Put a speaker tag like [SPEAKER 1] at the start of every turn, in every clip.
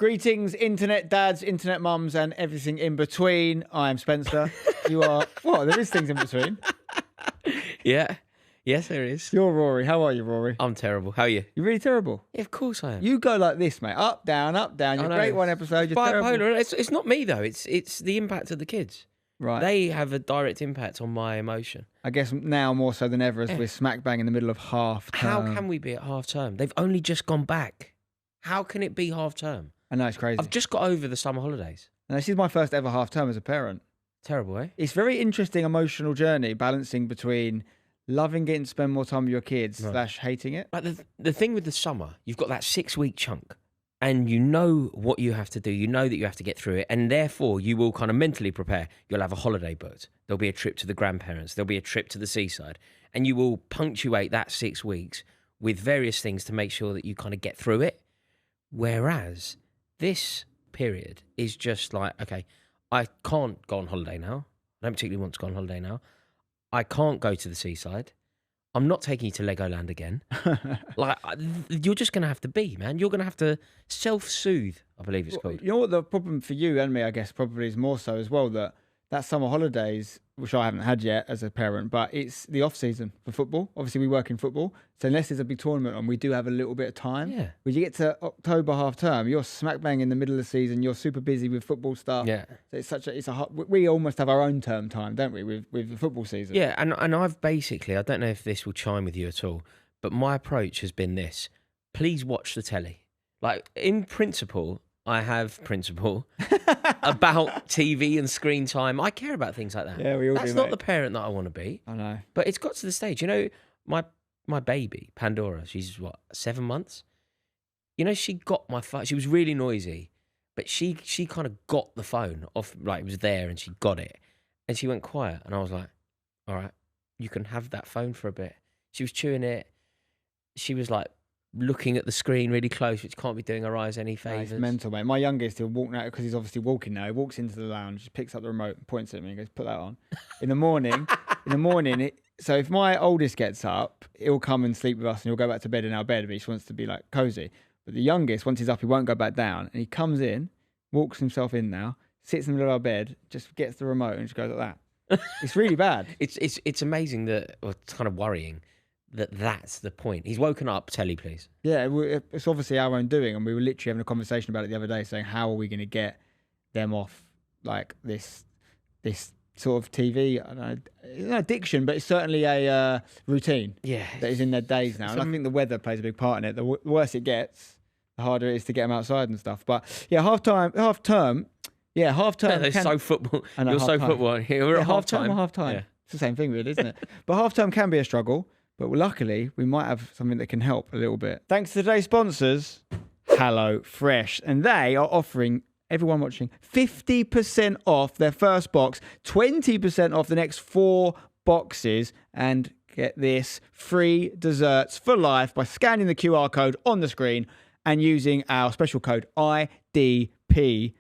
[SPEAKER 1] Greetings, internet dads, internet mums, and everything in between. I am Spencer. You are... What? There is things in between.
[SPEAKER 2] Yeah. Yes, there is.
[SPEAKER 1] You're Rory. How are you, Rory?
[SPEAKER 2] I'm terrible. How are you?
[SPEAKER 1] You're really terrible.
[SPEAKER 2] Yeah, of course I am.
[SPEAKER 1] You go like this, mate. Up, down, up, down. You're great one episode. You're terrible.
[SPEAKER 2] Bipolar. It's not me, though. It's the impact of the kids.
[SPEAKER 1] Right.
[SPEAKER 2] They have a direct impact on my emotion.
[SPEAKER 1] I guess now more so than ever as we're smack bang in the middle of half term.
[SPEAKER 2] How can we be at half term? They've only just gone back. How can it be half term?
[SPEAKER 1] I know, it's crazy.
[SPEAKER 2] I've just got over the summer holidays.
[SPEAKER 1] And this is my first ever half term as a parent.
[SPEAKER 2] Terrible, eh?
[SPEAKER 1] It's a very interesting emotional journey balancing between loving getting to spend more time with your kids / hating it.
[SPEAKER 2] Like the thing with the summer, you've got that 6-week chunk and you know what you have to do. You know that you have to get through it. And therefore, you will kind of mentally prepare. You'll have a holiday booked. There'll be a trip to the grandparents. There'll be a trip to the seaside. And you will punctuate that 6 weeks with various things to make sure that you kind of get through it. Whereas this period is just like, okay, I can't go on holiday now. I don't particularly want to go on holiday now. I can't go to the seaside. I'm not taking you to Legoland again. Like, you're just going to have to be, man. You're going to have to self-soothe, I believe it's called.
[SPEAKER 1] You know what the problem for you and me, I guess, probably is more so as well, that summer holidays, which I haven't had yet as a parent, but it's the off-season for football. Obviously, we work in football. So unless there's a big tournament on, we do have a little bit of time.
[SPEAKER 2] Yeah.
[SPEAKER 1] When you get to October half term, you're smack bang in the middle of the season. You're super busy with football stuff.
[SPEAKER 2] Yeah.
[SPEAKER 1] So we almost have our own term time, don't we, with the football season?
[SPEAKER 2] Yeah, and I've basically, I don't know if this will chime with you at all, but my approach has been this. Please watch the telly. Like, in principle, I have principle about TV and screen time. I care about things like that.
[SPEAKER 1] Yeah, we all do,
[SPEAKER 2] That's not
[SPEAKER 1] mate.
[SPEAKER 2] the parent that I want to be.
[SPEAKER 1] I know.
[SPEAKER 2] But it's got to the stage, you know, my baby, Pandora, she's what, 7 months? You know, she got my phone. She was really noisy, but she kind of got the phone off, like it was there and she got it. And she went quiet. And I was like, all right, you can have that phone for a bit. She was chewing it. She was like looking at the screen really close, which can't be doing her eyes any favours.
[SPEAKER 1] It's mental, mate. My youngest, he'll walk now, because he's obviously walking now. He walks into the lounge, just picks up the remote, points at me and goes, put that on. In the morning, so if my oldest gets up, he'll come and sleep with us and he'll go back to bed in our bed, but he just wants to be like cozy. But the youngest, once he's up, he won't go back down. And he comes in, walks himself in now, sits in the middle of our bed, just gets the remote and just goes like that. It's really bad.
[SPEAKER 2] It's amazing that, or it's kind of worrying, that's the point. He's woken up, telly, please.
[SPEAKER 1] Yeah, it's obviously our own doing, and we were literally having a conversation about it the other day, saying how are we going to get them off like this sort of TV? I don't know, it's not addiction, but it's certainly a routine.
[SPEAKER 2] Yeah,
[SPEAKER 1] that is in their days now, and I think the weather plays a big part in it. The worse it gets, the harder it is to get them outside and stuff. But yeah, half term. Yeah, half term.
[SPEAKER 2] So football.
[SPEAKER 1] You're
[SPEAKER 2] so football. We're at half time.
[SPEAKER 1] Half time.
[SPEAKER 2] Yeah.
[SPEAKER 1] It's the same thing, really, isn't it? But half term can be a struggle. But luckily, we might have something that can help a little bit. Thanks to today's sponsors, Hello Fresh. And they are offering everyone watching 50% off their first box, 20% off the next 4 boxes, and get this, free desserts for life by scanning the QR code on the screen and using our special code IDP50.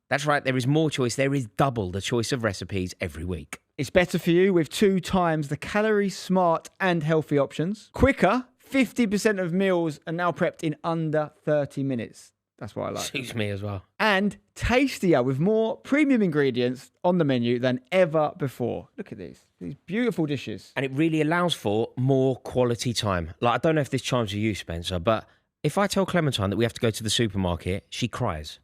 [SPEAKER 2] That's right. There is more choice. There is double the choice of recipes every week.
[SPEAKER 1] It's better for you with 2 times the calorie smart and healthy options. Quicker, 50% of meals are now prepped in under 30 minutes. That's what I like.
[SPEAKER 2] Suits me as well.
[SPEAKER 1] And tastier with more premium ingredients on the menu than ever before. Look at these beautiful dishes.
[SPEAKER 2] And it really allows for more quality time. Like, I don't know if this chimes with you, Spencer, but if I tell Clementine that we have to go to the supermarket, she cries.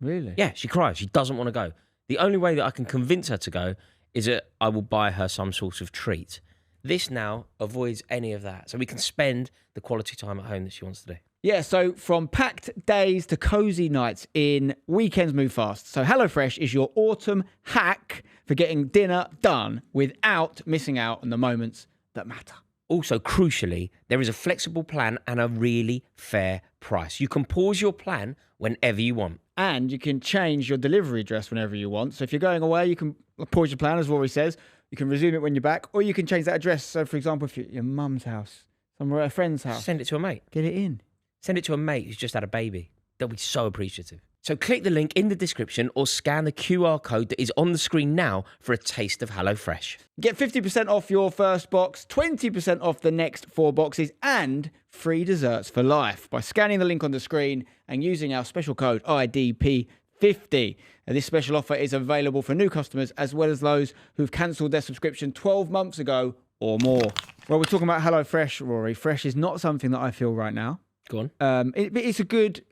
[SPEAKER 1] Really?
[SPEAKER 2] Yeah, she cries. She doesn't want to go. The only way that I can convince her to go is that I will buy her some sort of treat. This now avoids any of that. So we can spend the quality time at home that she wants to do.
[SPEAKER 1] Yeah, so from packed days to cozy nights in, weekends move fast. So HelloFresh is your autumn hack for getting dinner done without missing out on the moments that matter.
[SPEAKER 2] Also, crucially, there is a flexible plan and a really fair price. You can pause your plan whenever you want.
[SPEAKER 1] And you can change your delivery address whenever you want. So if you're going away, you can pause your plan, as Rory says. You can resume it when you're back, or you can change that address. So, for example, if you're at your mum's house, somewhere at a friend's house,
[SPEAKER 2] send it to a mate.
[SPEAKER 1] Get it in.
[SPEAKER 2] Send it to a mate who's just had a baby. They'll be so appreciative. So click the link in the description or scan the QR code that is on the screen now for a taste of HelloFresh.
[SPEAKER 1] Get 50% off your first box, 20% off the next 4 boxes, and free desserts for life by scanning the link on the screen and using our special code IDP50. And this special offer is available for new customers as well as those who've cancelled their subscription 12 months ago or more. Well, we're talking about HelloFresh, Rory. Fresh is not something that I feel right now.
[SPEAKER 2] Go on.
[SPEAKER 1] It's a good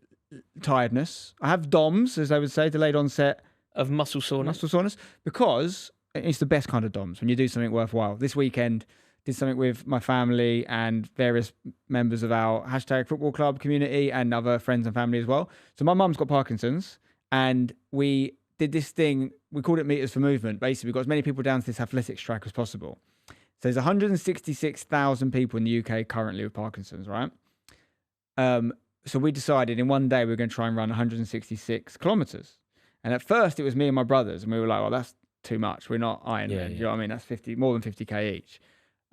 [SPEAKER 1] tiredness. I have DOMS, as they would say, delayed onset
[SPEAKER 2] Of muscle soreness.
[SPEAKER 1] because it's the best kind of DOMS when you do something worthwhile. This weekend, did something with my family and various members of our hashtag football club community and other friends and family as well. So my mum's got Parkinson's, and we did this thing. We called it Meters for Movement. Basically, we got as many people down to this athletics track as possible. So there's 166,000 people in the UK currently with Parkinson's, right? So we decided in one day we were going to try and run 166 kilometers. And at first it was me and my brothers, and we were like, well, that's too much. We're not Ironman. You know what I mean? That's more than 50k each.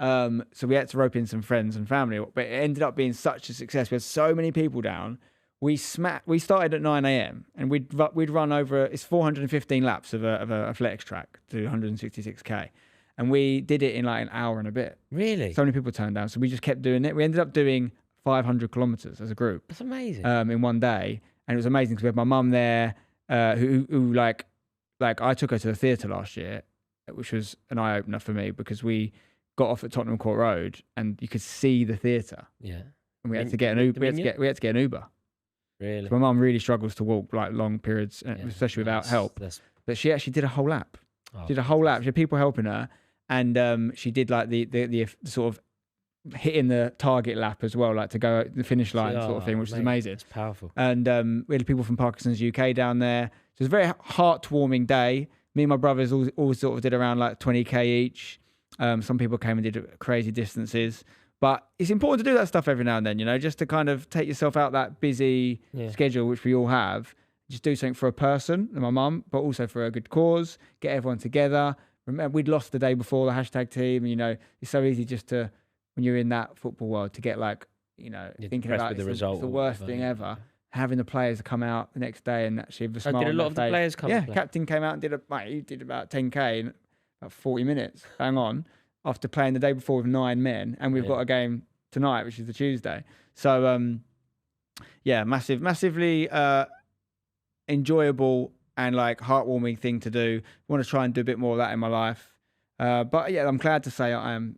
[SPEAKER 1] So we had to rope in some friends and family, but it ended up being such a success. We had so many people down. We started at 9 a.m. and we'd run over, it's 415 laps of a athletics track to 166k. And we did it in like an hour and a bit.
[SPEAKER 2] Really?
[SPEAKER 1] So many people turned down. So we just kept doing it. We ended up doing 500 kilometers as a group.
[SPEAKER 2] That's amazing.
[SPEAKER 1] In one day. And it was amazing because we had my mum there, who like I took her to the theatre last year, which was an eye opener for me because we got off at Tottenham Court Road and you could see the theatre.
[SPEAKER 2] Yeah.
[SPEAKER 1] And we had to get an Uber. We had to get an Uber.
[SPEAKER 2] Really?
[SPEAKER 1] So my mum really struggles to walk like long periods, especially without help. But she actually did a whole lap. She did a whole lap. She had people helping her, and she did like the sort of hitting the target lap as well, like to go at the finish line sort of thing, which is amazing. It's
[SPEAKER 2] powerful.
[SPEAKER 1] And we had people from Parkinson's UK down there. So it was a very heartwarming day. Me and my brothers all sort of did around like 20k each. Some people came and did crazy distances. But it's important to do that stuff every now and then, you know, just to kind of take yourself out that busy schedule, which we all have. Just do something for a person, and my mum, but also for a good cause. Get everyone together. Remember, we'd lost the day before the hashtag team. And, you know, it's so easy just to, when you're in that football world, to get like, you know, thinking about
[SPEAKER 2] the result.
[SPEAKER 1] It's the worst thing ever. Having the players come out the next day and actually have a smile.
[SPEAKER 2] Did a lot of the players come?
[SPEAKER 1] Yeah, captain came out and he did about 10k in about 40 minutes. Hang on. After playing the day before with 9 men, and we've got a game tonight, which is the Tuesday. So, massively enjoyable and like heartwarming thing to do. I want to try and do a bit more of that in my life. But yeah, I'm glad to say I am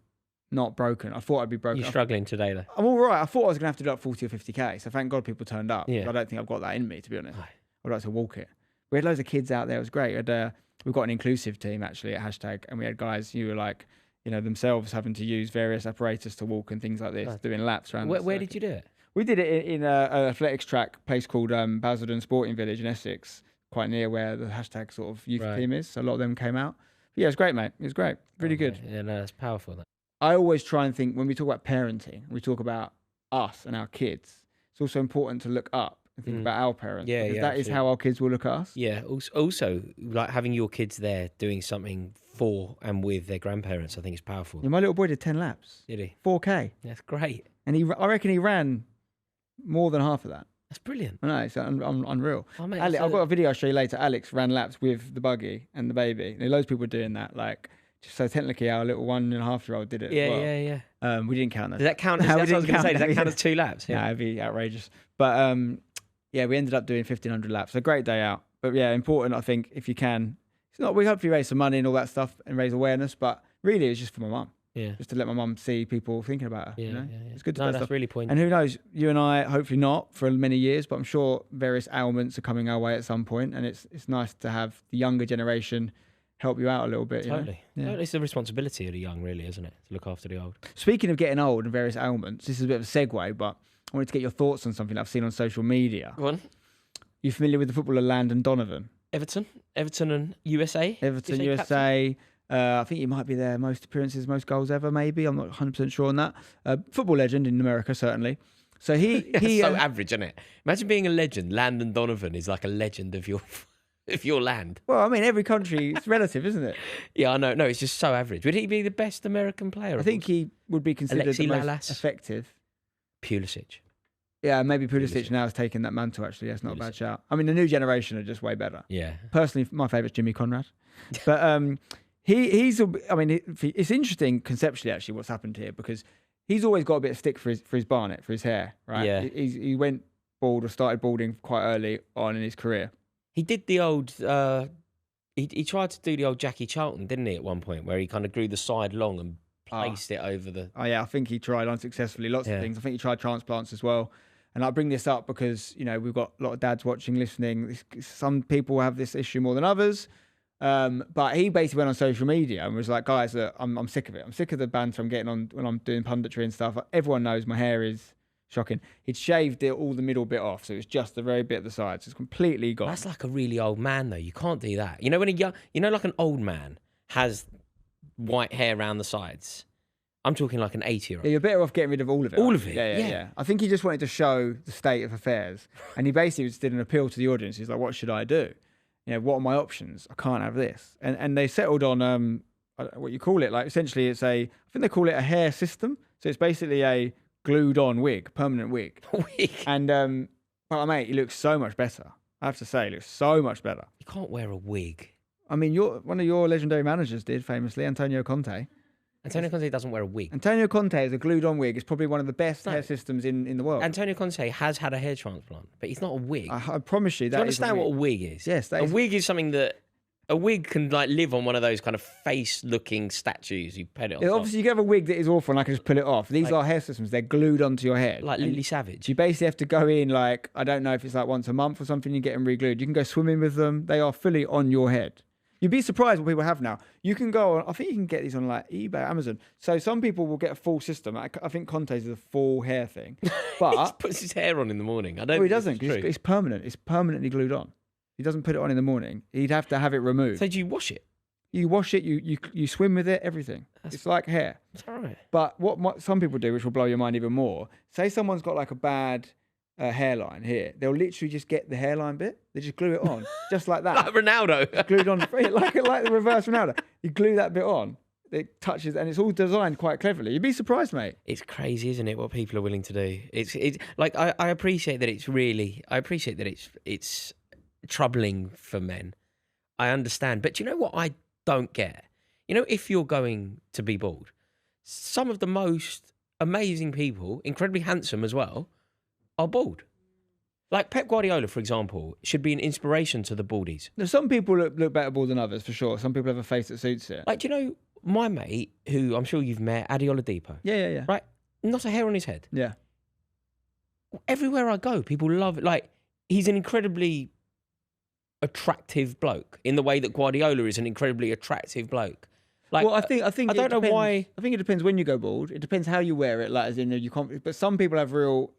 [SPEAKER 1] not broken. I thought I'd be broken.
[SPEAKER 2] You're struggling today, though.
[SPEAKER 1] I'm all right. I thought I was going to have to do like 40 or 50k. So thank God people turned up.
[SPEAKER 2] Yeah.
[SPEAKER 1] I don't think I've got that in me, to be honest. I'd like to walk it. We had loads of kids out there. It was great. We've got an inclusive team actually at hashtag, and we had guys who were like, you know, themselves having to use various apparatus to walk and things like this, doing laps around.
[SPEAKER 2] Where did you do it?
[SPEAKER 1] We did it in an athletics track place called Basildon Sporting Village in Essex, quite near where the hashtag sort of youth team is. So a lot of them came out. But yeah, it was great, mate. It was great. Really good.
[SPEAKER 2] Yeah, no, that's powerful.
[SPEAKER 1] I always try and think when we talk about parenting, we talk about us and our kids. It's also important to look up and think about our parents.
[SPEAKER 2] Yeah,
[SPEAKER 1] because that is how our kids will look at us.
[SPEAKER 2] Yeah. Also, like having your kids there doing something for and with their grandparents, I think is powerful.
[SPEAKER 1] Yeah, my little boy did 10 laps.
[SPEAKER 2] Did he?
[SPEAKER 1] 4k.
[SPEAKER 2] That's great.
[SPEAKER 1] And I reckon he ran more than half of that.
[SPEAKER 2] That's brilliant.
[SPEAKER 1] I know, it's unreal.
[SPEAKER 2] Oh, mate,
[SPEAKER 1] I've got a video I'll show you later. Alex ran laps with the buggy and the baby. And loads of people doing that. Like, so technically, our little 1.5-year-old did it.
[SPEAKER 2] Yeah.
[SPEAKER 1] We didn't count that.
[SPEAKER 2] Does that count? That's what I was going to say. Does that count as 2 laps?
[SPEAKER 1] Yeah, it'd be outrageous. But yeah, we ended up doing 1,500 laps. A great day out. But yeah, important. I think if you can, it's not. We hopefully raise some money and all that stuff and raise awareness. But really, it's just for my mum.
[SPEAKER 2] Yeah.
[SPEAKER 1] Just to let my mum see people thinking about her.
[SPEAKER 2] Yeah,
[SPEAKER 1] you know?
[SPEAKER 2] yeah.
[SPEAKER 1] It's good to
[SPEAKER 2] No,
[SPEAKER 1] do
[SPEAKER 2] that's
[SPEAKER 1] stuff.
[SPEAKER 2] really poignant.
[SPEAKER 1] And who knows? You and I, hopefully not for many years, but I'm sure various ailments are coming our way at some point, and it's nice to have the younger generation help you out a little bit.
[SPEAKER 2] Totally.
[SPEAKER 1] You know?
[SPEAKER 2] Well, it's the responsibility of the young, really, isn't it? To look after the old.
[SPEAKER 1] Speaking of getting old and various ailments, this is a bit of a segue, but I wanted to get your thoughts on something I've seen on social media.
[SPEAKER 2] Go on.
[SPEAKER 1] You familiar with the footballer Landon Donovan?
[SPEAKER 2] Everton and USA.
[SPEAKER 1] Everton, USA. I think he might be there most appearances, most goals ever, maybe. I'm not 100% sure on that. Football legend in America, certainly. So he
[SPEAKER 2] so average, isn't it? Imagine being a legend. Landon Donovan is like a legend of your land.
[SPEAKER 1] Well, I mean, every country is relative, isn't it?
[SPEAKER 2] Yeah, I know. No, it's just so average. Would he be the best American player?
[SPEAKER 1] I think he would be considered
[SPEAKER 2] Alexi
[SPEAKER 1] the most
[SPEAKER 2] Lalas.
[SPEAKER 1] effective.
[SPEAKER 2] Pulisic.
[SPEAKER 1] Yeah, maybe Pulisic now has taken that mantle, actually. That's not a bad shout. I mean, the new generation are just way better.
[SPEAKER 2] Yeah.
[SPEAKER 1] Personally, my favourite's Jimmy Conrad. But it's interesting conceptually, actually, what's happened here, because he's always got a bit of stick for his barnet, for his hair, right?
[SPEAKER 2] Yeah.
[SPEAKER 1] He went bald or started balding quite early on in his career.
[SPEAKER 2] He did the old... He tried to do the old Jackie Charlton, didn't he, at one point, where he kind of grew the side long and placed it over the...
[SPEAKER 1] Oh, yeah, I think he tried unsuccessfully lots of things. I think he tried transplants as well. And I bring this up because, we've got a lot of dads watching, listening. Some people have this issue more than others. But he basically went on social media and was like, guys, I'm sick of it. I'm sick of the banter I'm getting on when I'm doing punditry and stuff. Everyone knows my hair is shocking. He'd shaved all the middle bit off, so it's just the very bit at the sides. It's completely gone.
[SPEAKER 2] That's like a really old man, though. You can't do that. When like an old man has white hair around the sides. I'm talking like an 80-year-old.
[SPEAKER 1] Yeah, you're better off getting rid of all of it.
[SPEAKER 2] All of it?
[SPEAKER 1] Yeah. I think he just wanted to show the state of affairs. And he basically just did an appeal to the audience. He's like, what should I do? What are my options? I can't have this. And they settled on what you call it. Like, essentially, I think they call it a hair system. So it's basically a glued-on wig, permanent wig.
[SPEAKER 2] Wig?
[SPEAKER 1] And, mate, he looks so much better. I have to say, he looks so much better.
[SPEAKER 2] You can't wear a wig.
[SPEAKER 1] I mean, one of your legendary managers did, famously, Antonio Conte.
[SPEAKER 2] Antonio Conte doesn't wear a wig.
[SPEAKER 1] Antonio Conte is a glued-on wig. It's probably one of the best hair systems in the world.
[SPEAKER 2] Antonio Conte has had a hair transplant, but he's not a wig.
[SPEAKER 1] I promise you that.
[SPEAKER 2] Do you understand what a wig is?
[SPEAKER 1] Yes,
[SPEAKER 2] a wig is something that a wig can like live on one of those kind of face-looking statues. You put it on.
[SPEAKER 1] Yeah, obviously, you can have a wig that is awful, and I can just pull it off. These are hair systems; they're glued onto your head,
[SPEAKER 2] like Lily Savage.
[SPEAKER 1] You basically have to go in like, I don't know if it's like once a month or something. You get them re-glued. You can go swimming with them. They are fully on your head. You'd be surprised what people have now. You can go on, I think you can get these on like eBay, Amazon. So some people will get a full system. I think Conte's is a full hair thing. But
[SPEAKER 2] he puts his hair on in the morning. I don't.
[SPEAKER 1] No, he doesn't. It's permanent. It's permanently glued on. He doesn't put it on in the morning. He'd have to have it removed.
[SPEAKER 2] So do you wash it?
[SPEAKER 1] You wash it. You swim with it. Everything. It's like hair.
[SPEAKER 2] That's all right.
[SPEAKER 1] But what some people do, which will blow your mind even more, say someone's got like a bad hairline here, they'll literally just get the hairline bit, they just glue it on just like that.
[SPEAKER 2] Like Ronaldo.
[SPEAKER 1] It's glued on like the reverse Ronaldo. You glue that bit on, it touches, and it's all designed quite cleverly. You'd be surprised, mate.
[SPEAKER 2] It's crazy, isn't it, what people are willing to do? It's like I appreciate that it's troubling for men. I understand, but you know what I don't get? If you're going to be bald, some of the most amazing people, incredibly handsome as well, are bald. Like Pep Guardiola, for example, should be an inspiration to the baldies.
[SPEAKER 1] Now, some people look better bald than others, for sure. Some people have a face that suits it.
[SPEAKER 2] Like, my mate, who I'm sure you've met, Adi Oladipo.
[SPEAKER 1] Yeah.
[SPEAKER 2] Right? Not a hair on his head.
[SPEAKER 1] Yeah.
[SPEAKER 2] Everywhere I go, people love it. Like, he's an incredibly attractive bloke in the way that Guardiola is an incredibly attractive bloke. Like,
[SPEAKER 1] well, I think
[SPEAKER 2] I don't know why.
[SPEAKER 1] I think it depends when you go bald. It depends how you wear it. Like, as in, you can't. But some people have real,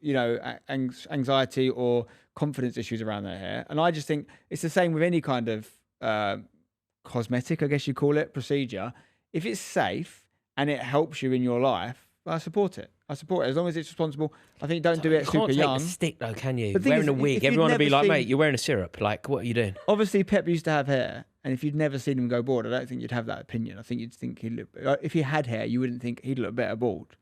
[SPEAKER 1] anxiety or confidence issues around their hair, and I just think it's the same with any kind of cosmetic, I guess you call it, procedure. If it's safe and it helps you in your life, I support it. As long as it's responsible. I think don't do it super young.
[SPEAKER 2] You can't take the stick though, can you?
[SPEAKER 1] The
[SPEAKER 2] Wearing a wig, everyone will be like, mate, you're wearing a syrup. Like, what are you doing?
[SPEAKER 1] Obviously, Pep used to have hair, and if you'd never seen him go bald, I don't think you'd have that opinion. I think you'd think he'd look... If he had hair, you wouldn't think he'd look better bald.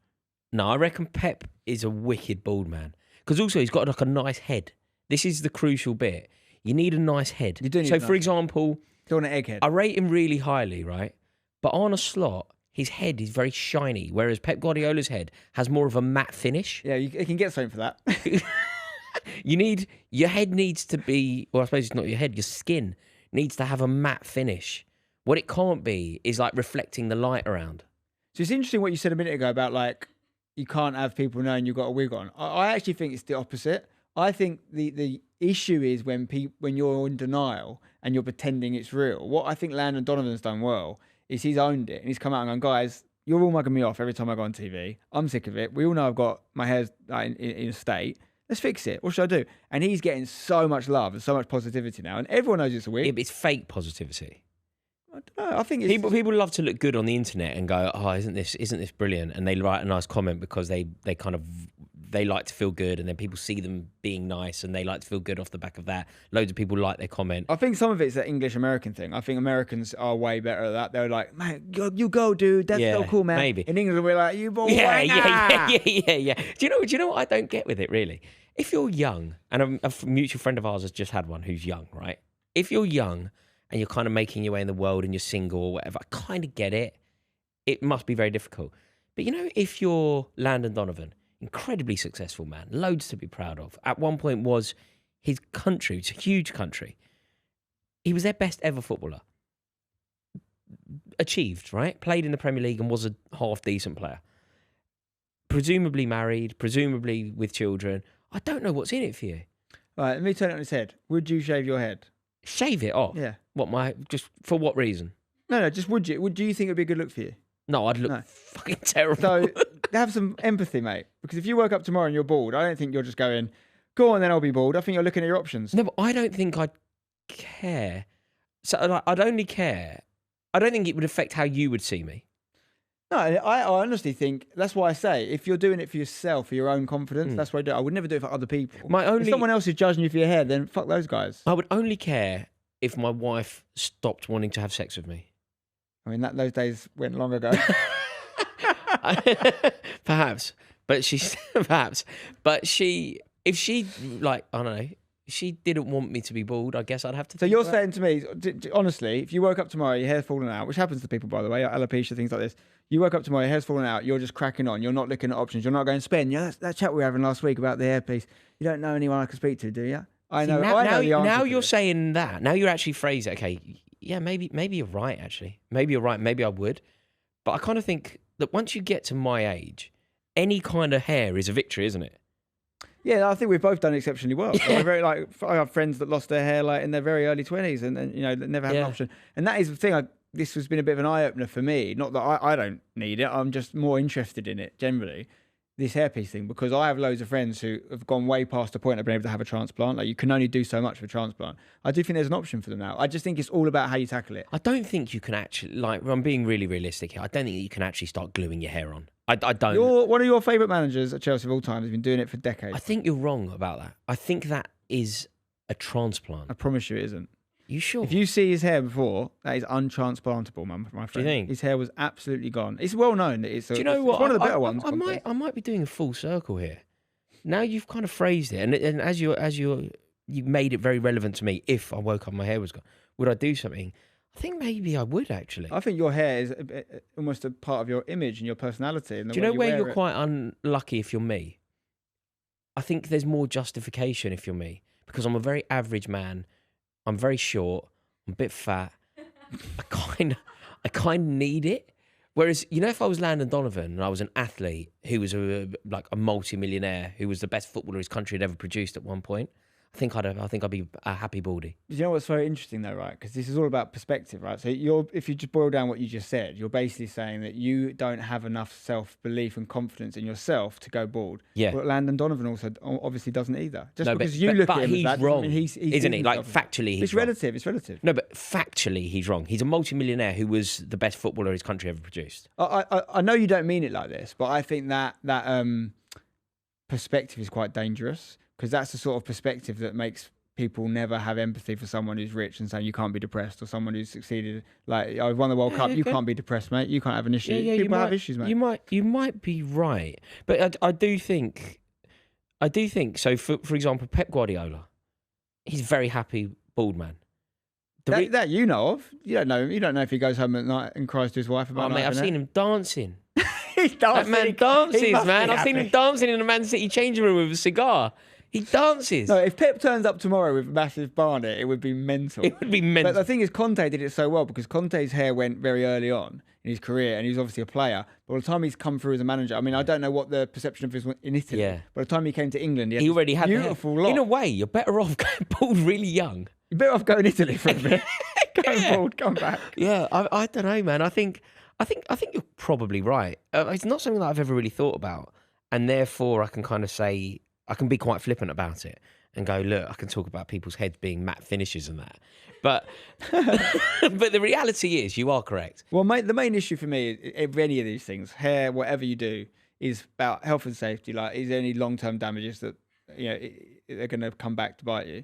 [SPEAKER 2] No, I reckon Pep is a wicked bald man. Because also, he's got like a nice head. This is the crucial bit. You need a nice head.
[SPEAKER 1] You do need
[SPEAKER 2] so, for example...
[SPEAKER 1] You want an egghead.
[SPEAKER 2] I rate him really highly, right? But on a slot, his head is very shiny, whereas Pep Guardiola's head has more of a matte finish.
[SPEAKER 1] Yeah, you can get something for that.
[SPEAKER 2] Your head needs to be, well, I suppose it's not your head, your skin needs to have a matte finish. What it can't be is like reflecting the light around.
[SPEAKER 1] So it's interesting what you said a minute ago about like, you can't have people knowing you've got a wig on. I actually think it's the opposite. I think the issue is when you're in denial and you're pretending it's real. What I think Landon Donovan's done well is he's owned it and he's come out and gone, guys, you're all mugging me off every time I go on TV. I'm sick of it. We all know I've got my hair's in a state. Let's fix it. What should I do? And he's getting so much love and so much positivity now, and everyone knows it's a wig.
[SPEAKER 2] Yeah, but it's fake positivity.
[SPEAKER 1] I don't know. I think it's
[SPEAKER 2] people love to look good on the internet and go, oh, isn't this brilliant? And they write a nice comment because they like to feel good, and then people see them being nice and they like to feel good off the back of that. Loads of people like their comment.
[SPEAKER 1] I think some of it's an English-American thing. I think Americans are way better at that. They're like, man, you go, dude. That's so cool, man.
[SPEAKER 2] Maybe.
[SPEAKER 1] In England, we're like, you boy.
[SPEAKER 2] Yeah. Do you know what I don't get with it, really? if you're young, and a mutual friend of ours has just had one who's young, right? If you're young and you're kind of making your way in the world and you're single or whatever, I kind of get it. It must be very difficult. But if you're Landon Donovan, incredibly successful man, loads to be proud of. At one point was his country, it's a huge country. He was their best ever footballer. Achieved, right? Played in the Premier League and was a half decent player. Presumably married, presumably with children. I don't know what's in it for you.
[SPEAKER 1] All right, let me turn it on its head. Would you shave your head?
[SPEAKER 2] Shave it off?
[SPEAKER 1] Yeah.
[SPEAKER 2] Just for what reason?
[SPEAKER 1] No, just would you? Do you think it would be a good look for you?
[SPEAKER 2] No, I'd look fucking terrible.
[SPEAKER 1] So have some empathy, mate. Because if you woke up tomorrow and you're bald, I don't think you're just going, go on, then I'll be bald. I think you're looking at your options.
[SPEAKER 2] No, but I don't think I'd care. So I'd only care. I don't think it would affect how you would see me.
[SPEAKER 1] No, I honestly think that's why I say if you're doing it for yourself, for your own confidence, that's what I do. I would never do it for other people. If someone else is judging you for your hair, then fuck those guys.
[SPEAKER 2] I would only care if my wife stopped wanting to have sex with me.
[SPEAKER 1] I mean, those days went long ago.
[SPEAKER 2] Perhaps, but if she like, I don't know, if she didn't want me to be bald, I guess I'd have to.
[SPEAKER 1] So you're saying to me, honestly, if you woke up tomorrow, your hair's falling out, which happens to people, by the way, alopecia, things like this. You woke up tomorrow, your hair's falling out, you're just cracking on. You're not looking at options. You're not going, Spen, that chat we were having last week about the hairpiece. You don't know anyone I can speak to, do you? I know. I know the answer.
[SPEAKER 2] Now you're saying that. Now you're actually phrasing it. Okay, yeah, maybe you're right. Actually, maybe you're right. Maybe I would, but I kind of think that once you get to my age, any kind of hair is a victory, isn't it?
[SPEAKER 1] Yeah, I think we've both done exceptionally well. I have friends that lost their hair in their very early 20s and that never had an option. And that is the thing. This has been a bit of an eye opener for me. Not that I don't need it. I'm just more interested in it generally. This hairpiece thing, because I have loads of friends who have gone way past the point of being able to have a transplant. Like, you can only do so much for a transplant. I do think there's an option for them now. I just think it's all about how you tackle it.
[SPEAKER 2] I don't think you can actually, I'm being really realistic here. I don't think you can actually start gluing your hair on. I don't.
[SPEAKER 1] One of your favourite managers at Chelsea of all time has been doing it for decades.
[SPEAKER 2] I think you're wrong about that. I think that is a transplant.
[SPEAKER 1] I promise you it isn't.
[SPEAKER 2] You sure?
[SPEAKER 1] If you see his hair before, that is untransplantable, my friend.
[SPEAKER 2] Do you think?
[SPEAKER 1] His hair was absolutely gone. It's well known that it's.
[SPEAKER 2] Do you know what?
[SPEAKER 1] It's one of the better ones.
[SPEAKER 2] I might be doing a full circle here. Now you've kind of phrased it, and as you made it very relevant to me. If I woke up and my hair was gone, would I do something? I think maybe I would actually.
[SPEAKER 1] I think your hair is almost a part of your image and your personality. And
[SPEAKER 2] do you know where you're quite unlucky if you're me? I think there's more justification if you're me, because I'm a very average man. I'm very short. I'm a bit fat. I kind of need it. Whereas, if I was Landon Donovan and I was an athlete who was a multi-millionaire who was the best footballer his country had ever produced at one point, I think I'd be a happy baldy.
[SPEAKER 1] You know what's very interesting though, right? Because this is all about perspective, right? So if you just boil down what you just said, you're basically saying that you don't have enough self-belief and confidence in yourself to go bald.
[SPEAKER 2] Yeah.
[SPEAKER 1] Well, Landon Donovan also obviously doesn't either.
[SPEAKER 2] Because
[SPEAKER 1] you look at him
[SPEAKER 2] he's
[SPEAKER 1] as that,
[SPEAKER 2] wrong,
[SPEAKER 1] he's
[SPEAKER 2] isn't he? Like factually, he's wrong.
[SPEAKER 1] It's relative.
[SPEAKER 2] No, but factually, he's wrong. He's a multi-millionaire who was the best footballer his country ever produced.
[SPEAKER 1] I know you don't mean it like this, but I think that perspective is quite dangerous, because that's the sort of perspective that makes people never have empathy for someone who's rich and saying you can't be depressed, or someone who's succeeded. Like, I won the World Cup, you can't be depressed, mate. You can't have an issue. People have issues, mate.
[SPEAKER 2] You might be right, but I do think. So, for example, Pep Guardiola, he's a very happy bald man.
[SPEAKER 1] That you know of. You don't know. You don't know if he goes home at night and cries to his wife about.
[SPEAKER 2] Oh, mate, I've seen him dancing.
[SPEAKER 1] He's dancing.
[SPEAKER 2] That man dances, man. I've seen him dancing in a Man City changing room with a cigar. He dances.
[SPEAKER 1] No, if Pep turns up tomorrow with a massive barnet, it would be mental.
[SPEAKER 2] It would be mental.
[SPEAKER 1] But the thing is, Conte did it so well, because Conte's hair went very early on in his career, and he was obviously a player. But by the time he's come through as a manager, I mean, I don't know what the perception of his was in Italy.
[SPEAKER 2] Yeah.
[SPEAKER 1] By the time he came to England, he
[SPEAKER 2] already had
[SPEAKER 1] beautiful lock.
[SPEAKER 2] In a way, you're better off going bald really young.
[SPEAKER 1] You're better off going Italy for a bit. Going bald, come back.
[SPEAKER 2] Yeah, I don't know, man. I think you're probably right. It's not something that I've ever really thought about, and therefore I can kind of say, I can be quite flippant about it and go, look, I can talk about people's heads being matte finishes and that. But but the reality is, you are correct.
[SPEAKER 1] Well, mate, the main issue for me, with any of these things, hair, whatever you do, is about health and safety. Like, is there any long-term damages that they're going to come back to bite you?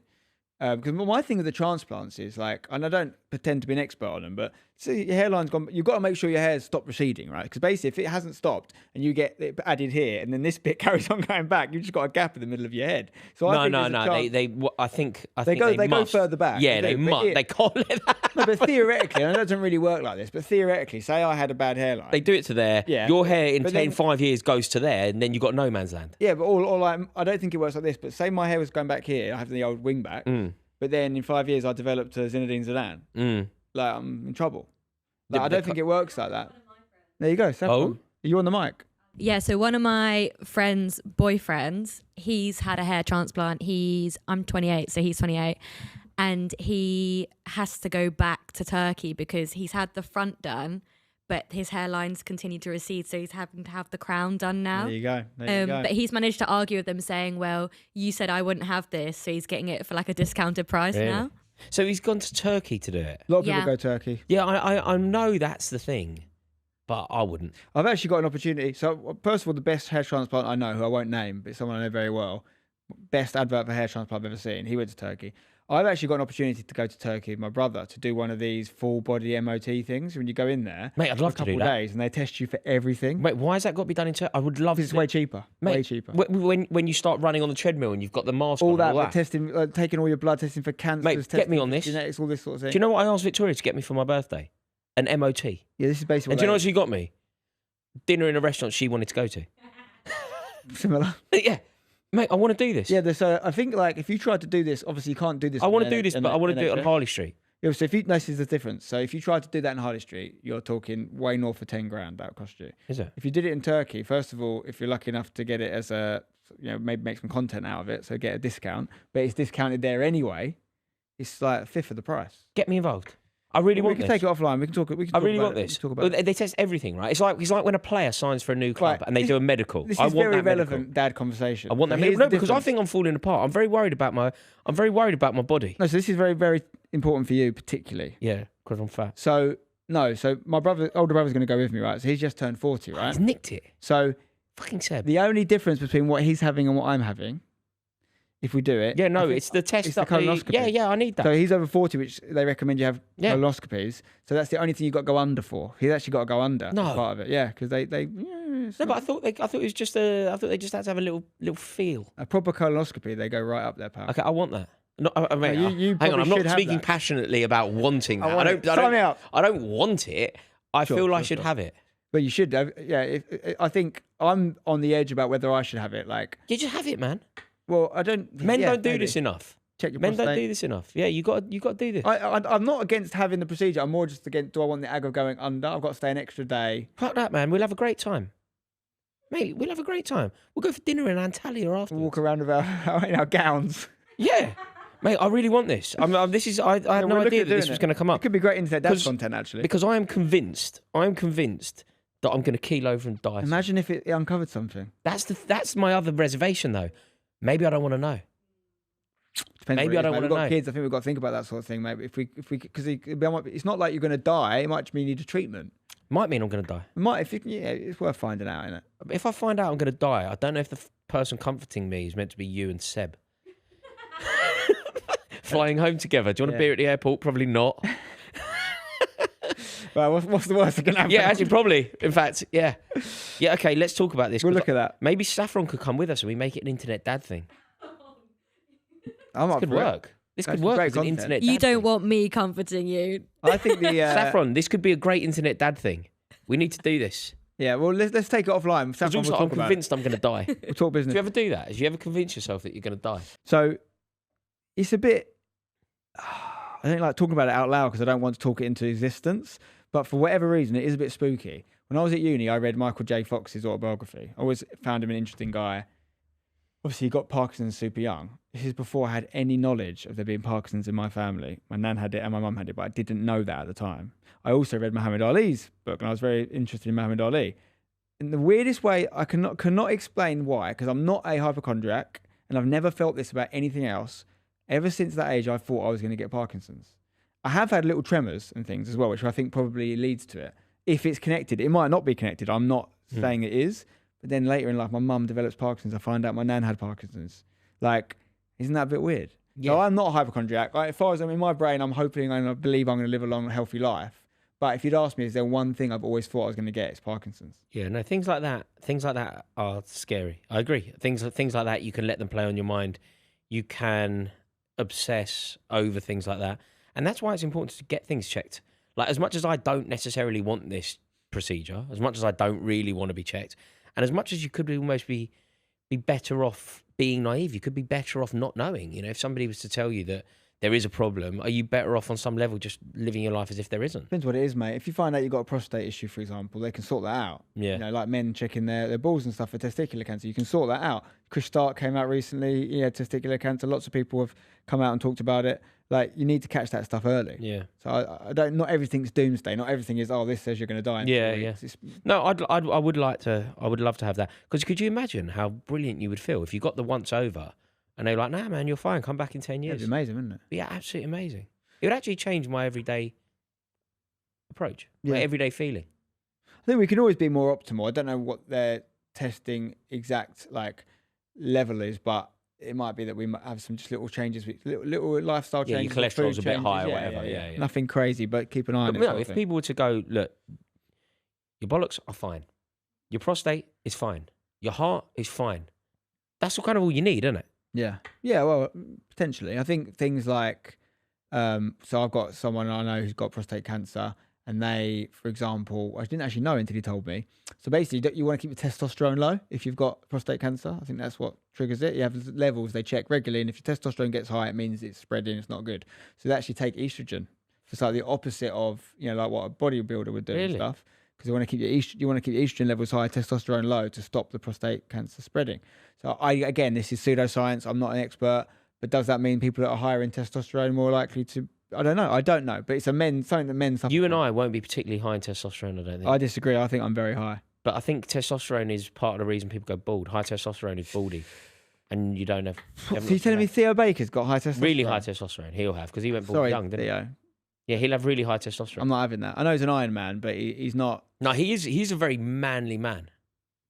[SPEAKER 1] Because my thing with the transplants is, like, and I don't pretend to be an expert on them, but see, your hairline's gone. You've got to make sure your hair's stopped receding, right? Because basically, if it hasn't stopped and you get it added here, and then this bit carries on going back, you've just got a gap in the middle of your head. So I think there's a chance-
[SPEAKER 2] I think
[SPEAKER 1] They go
[SPEAKER 2] must.
[SPEAKER 1] further back.
[SPEAKER 2] Yeah, they
[SPEAKER 1] do,
[SPEAKER 2] must. They can't let that.
[SPEAKER 1] No, but theoretically, and it doesn't really work like this, but theoretically, say I had a bad hairline.
[SPEAKER 2] They do it to there.
[SPEAKER 1] Yeah.
[SPEAKER 2] Your hair in
[SPEAKER 1] But
[SPEAKER 2] 5 years goes to there, and then you've got no man's land.
[SPEAKER 1] Yeah, but all I don't think it works like this, but say my hair was going back here, I have the old wing back, but then in 5 years I developed a Zinedine Zidane. Like, I'm in trouble. Like, I don't think it works like that. There you go, Saffron. Are you on the mic?
[SPEAKER 3] Yeah, so one of my friend's boyfriends, he's had a hair transplant. I'm 28, so he's 28. And he has to go back to Turkey because he's had the front done, but his hairlines continue to recede, so he's having to have the crown done now.
[SPEAKER 1] There you go. There you go.
[SPEAKER 3] But he's managed to argue with them saying, well, you said I wouldn't have this, so he's getting it for like a discounted price now.
[SPEAKER 2] So he's gone to Turkey to do it.
[SPEAKER 1] A lot of people go Turkey.
[SPEAKER 2] Yeah, I know that's the thing, but I wouldn't.
[SPEAKER 1] I've actually got an opportunity. So, first of all, the best hair transplant I know, who I won't name, but someone I know very well, best advert for hair transplant I've ever seen. He went to Turkey. I've actually got an opportunity to go to Turkey with my brother to do one of these full body MOT things. When you go in there,
[SPEAKER 2] mate, I'd love to do that.
[SPEAKER 1] A couple of days, and they test you for everything.
[SPEAKER 2] Mate, why has that got to be done in Turkey? I would love.
[SPEAKER 1] It's way cheaper.
[SPEAKER 2] Mate,
[SPEAKER 1] way cheaper.
[SPEAKER 2] When you start running on the treadmill and you've got the mask
[SPEAKER 1] all
[SPEAKER 2] on,
[SPEAKER 1] that,
[SPEAKER 2] all that.
[SPEAKER 1] testing, taking all your blood, testing for cancer.
[SPEAKER 2] Mate, get me on this.
[SPEAKER 1] Genetics, all this sort of thing.
[SPEAKER 2] Do you know what I asked Victoria to get me for my birthday? An MOT.
[SPEAKER 1] Yeah, this is basically.
[SPEAKER 2] And do you know what she got me? Dinner in a restaurant she wanted to go to.
[SPEAKER 1] Similar.
[SPEAKER 2] Yeah. Mate, I want to do this.
[SPEAKER 1] Yeah, so I think like if you tried to do this, obviously you can't do this.
[SPEAKER 2] I want to do this, but I want to do it on Harley Street.
[SPEAKER 1] Yeah, so if you this is the difference. So if you tried to do that in Harley Street, you're talking way north of 10 grand that would cost you.
[SPEAKER 2] Is it?
[SPEAKER 1] If you did it in Turkey, first of all, if you're lucky enough to get it as a, maybe make some content out of it, so get a discount, but it's discounted there anyway, it's like a fifth of the price.
[SPEAKER 2] Get me involved. I really want this.
[SPEAKER 1] We can take it offline. We can talk.
[SPEAKER 2] I really want this. They test everything, right? It's like when a player signs for a new club and they do a medical.
[SPEAKER 1] This is very relevant dad conversation.
[SPEAKER 2] I want that medical. No, because I think I'm falling apart. I'm very worried about my body.
[SPEAKER 1] No, so this is very, very important for you, particularly.
[SPEAKER 2] Yeah, because I'm fat.
[SPEAKER 1] So my older brother's going to go with me, right? So he's just turned 40, right?
[SPEAKER 2] He's nicked it.
[SPEAKER 1] So
[SPEAKER 2] fucking Seb.
[SPEAKER 1] The only difference between what he's having and what I'm having, if we do it,
[SPEAKER 2] it's the test.
[SPEAKER 1] It's the colonoscopy.
[SPEAKER 2] Yeah, I need that.
[SPEAKER 1] So he's over 40, which they recommend you have colonoscopies. So that's the only thing you've got to go under for. He's actually got to go under.
[SPEAKER 2] No,
[SPEAKER 1] part of it. Yeah, because they.
[SPEAKER 2] But I thought it was just I thought they just had to have a little feel.
[SPEAKER 1] A proper colonoscopy, they go right up there, pal.
[SPEAKER 2] Okay, I want that. No,
[SPEAKER 1] you
[SPEAKER 2] hang on, I'm not speaking
[SPEAKER 1] that.
[SPEAKER 2] passionately about wanting that. I don't want it. I feel I should have it.
[SPEAKER 1] But you should have. Yeah, I think I'm on the edge about whether I should have it. Like,
[SPEAKER 2] you just have it, man.
[SPEAKER 1] Well, I don't.
[SPEAKER 2] Men don't do this enough.
[SPEAKER 1] Check your
[SPEAKER 2] Men
[SPEAKER 1] prostate.
[SPEAKER 2] don't do this enough. Yeah, you got to do this.
[SPEAKER 1] I'm not against having the procedure. I'm more just against. Do I want the ag of going under? I've got to stay an extra day.
[SPEAKER 2] Fuck that, man. We'll have a great time, mate. We'll have a great time. We'll go for dinner in Antalya afterwards.
[SPEAKER 1] We'll walk around with our gowns.
[SPEAKER 2] Yeah. Mate, I really want this. I had no idea that this was going to come up.
[SPEAKER 1] It could be great internet dad content, actually.
[SPEAKER 2] Because I am convinced that I'm going to keel over and die.
[SPEAKER 1] Imagine if it uncovered something.
[SPEAKER 2] That's my other reservation, though. Maybe I don't want to know. Maybe I don't want to know.
[SPEAKER 1] We've got kids. I think we've got to think about that sort of thing, maybe. Because it's not like you're going to die. It might mean you need a treatment.
[SPEAKER 2] Might mean I'm going to die.
[SPEAKER 1] It might. It's worth finding out, isn't it?
[SPEAKER 2] If I find out I'm going to die, I don't know if the person comforting me is meant to be you and Seb. Flying home together. Do you want a beer at the airport? Probably not.
[SPEAKER 1] Well, what's the worst that can happen?
[SPEAKER 2] Yeah, actually, probably. In fact, yeah. Yeah, okay, let's talk about this.
[SPEAKER 1] We'll look at that.
[SPEAKER 2] Maybe Saffron could come with us and we make it an internet dad thing.
[SPEAKER 1] This
[SPEAKER 2] could work. This could work as an internet dad thing.
[SPEAKER 3] You don't want me comforting you.
[SPEAKER 1] I think
[SPEAKER 2] Saffron, this could be a great internet dad thing. We need to do this.
[SPEAKER 1] Yeah, well, let's take it offline. Saffron,
[SPEAKER 2] also, I'm convinced I'm going to die.
[SPEAKER 1] We'll talk business.
[SPEAKER 2] Do you ever do that? Do you ever convince yourself that you're going to die?
[SPEAKER 1] So, it's a bit... I don't like talking about it out loud because I don't want to talk it into existence. But for whatever reason, it is a bit spooky. When I was at uni, I read Michael J. Fox's autobiography. I always found him an interesting guy. Obviously, he got Parkinson's super young. This is before I had any knowledge of there being Parkinson's in my family. My nan had it and my mum had it, but I didn't know that at the time. I also read Muhammad Ali's book, and I was very interested in Muhammad Ali. In the weirdest way, I cannot explain why, because I'm not a hypochondriac, and I've never felt this about anything else. Ever since that age, I thought I was going to get Parkinson's. I have had little tremors and things as well, which I think probably leads to it. If it's connected, it might not be connected. I'm not saying it is. But then later in life, my mum develops Parkinson's. I find out my nan had Parkinson's. Like, isn't that a bit weird?
[SPEAKER 2] Yeah.
[SPEAKER 1] No, I'm not a hypochondriac. As far as I'm in my brain, I'm hoping and I believe I'm going to live a long, healthy life. But if you'd asked me, is there one thing I've always thought I was going to get? It's Parkinson's.
[SPEAKER 2] Yeah, no, things like that are scary. I agree. Things like that, you can let them play on your mind. You can obsess over things like that. And that's why it's important to get things checked. Like, as much as I don't necessarily want this procedure, as much as I don't really want to be checked, and as much as you could almost be better off being naive, you could be better off not knowing. You know, if somebody was to tell you that there is a problem, are you better off on some level just living your life as if there isn't?
[SPEAKER 1] Depends what it is, mate. If you find out you've got a prostate issue, for example, they can sort that out.
[SPEAKER 2] Yeah.
[SPEAKER 1] You know, like men checking their balls and stuff for testicular cancer, you can sort that out. Chris Stark came out recently, he had testicular cancer. Lots of people have come out and talked about it. Like, you need to catch that stuff early.
[SPEAKER 2] Yeah.
[SPEAKER 1] So I don't. Not everything's doomsday. Not everything is. Oh, this says you're going to die.
[SPEAKER 2] Yeah, yeah. No, I would love to have that. Because could you imagine how brilliant you would feel if you got the once over and they were like, nah, man, you're fine. Come back in 10 years.
[SPEAKER 1] It'd be amazing, wouldn't it?
[SPEAKER 2] Yeah, absolutely amazing. It would actually change my everyday approach, my
[SPEAKER 1] Yeah.
[SPEAKER 2] everyday feeling.
[SPEAKER 1] I think we can always be more optimal. I don't know what their testing exact like level is, but it might be that we might have some just little changes, little lifestyle
[SPEAKER 2] Yeah,
[SPEAKER 1] changes.
[SPEAKER 2] your
[SPEAKER 1] or
[SPEAKER 2] cholesterol's
[SPEAKER 1] food
[SPEAKER 2] a bit
[SPEAKER 1] changes.
[SPEAKER 2] high or whatever. Yeah.
[SPEAKER 1] Nothing crazy, but keep an eye on
[SPEAKER 2] But
[SPEAKER 1] it.
[SPEAKER 2] no,
[SPEAKER 1] sort of
[SPEAKER 2] if
[SPEAKER 1] thing.
[SPEAKER 2] people were to go, look, your bollocks are fine, your prostate is fine, your heart is fine. That's kind of all you need, isn't it?
[SPEAKER 1] Yeah. Well, potentially. I think things like, so I've got someone I know who's got prostate cancer, and they, for example, I didn't actually know until he told me. So basically, you want to keep your testosterone low if you've got prostate cancer. I think that's what triggers it. You have levels they check regularly, and if your testosterone gets high, it means it's spreading. It's not good. So they actually take estrogen. So it's like the opposite of like what a bodybuilder would do and stuff. Because you want to keep your estrogen levels high, testosterone low to stop the prostate cancer spreading. So again, this is pseudoscience. I'm not an expert, but does that mean people that are higher in testosterone are more likely to? I don't know, but it's something that men suffer
[SPEAKER 2] You and
[SPEAKER 1] from.
[SPEAKER 2] I won't be particularly high in testosterone, I don't think.
[SPEAKER 1] I disagree. I think I'm very high.
[SPEAKER 2] But I think testosterone is part of the reason people go bald. High testosterone is baldy. And you don't have...
[SPEAKER 1] So you're telling me Theo Baker's got high testosterone?
[SPEAKER 2] Really high testosterone. He'll have, because he went bald
[SPEAKER 1] Sorry,
[SPEAKER 2] young, didn't
[SPEAKER 1] Theo.
[SPEAKER 2] he? Yeah, he'll have really high testosterone.
[SPEAKER 1] I'm not having that. I know he's an Iron Man, but he's not.
[SPEAKER 2] No, he's a very manly man.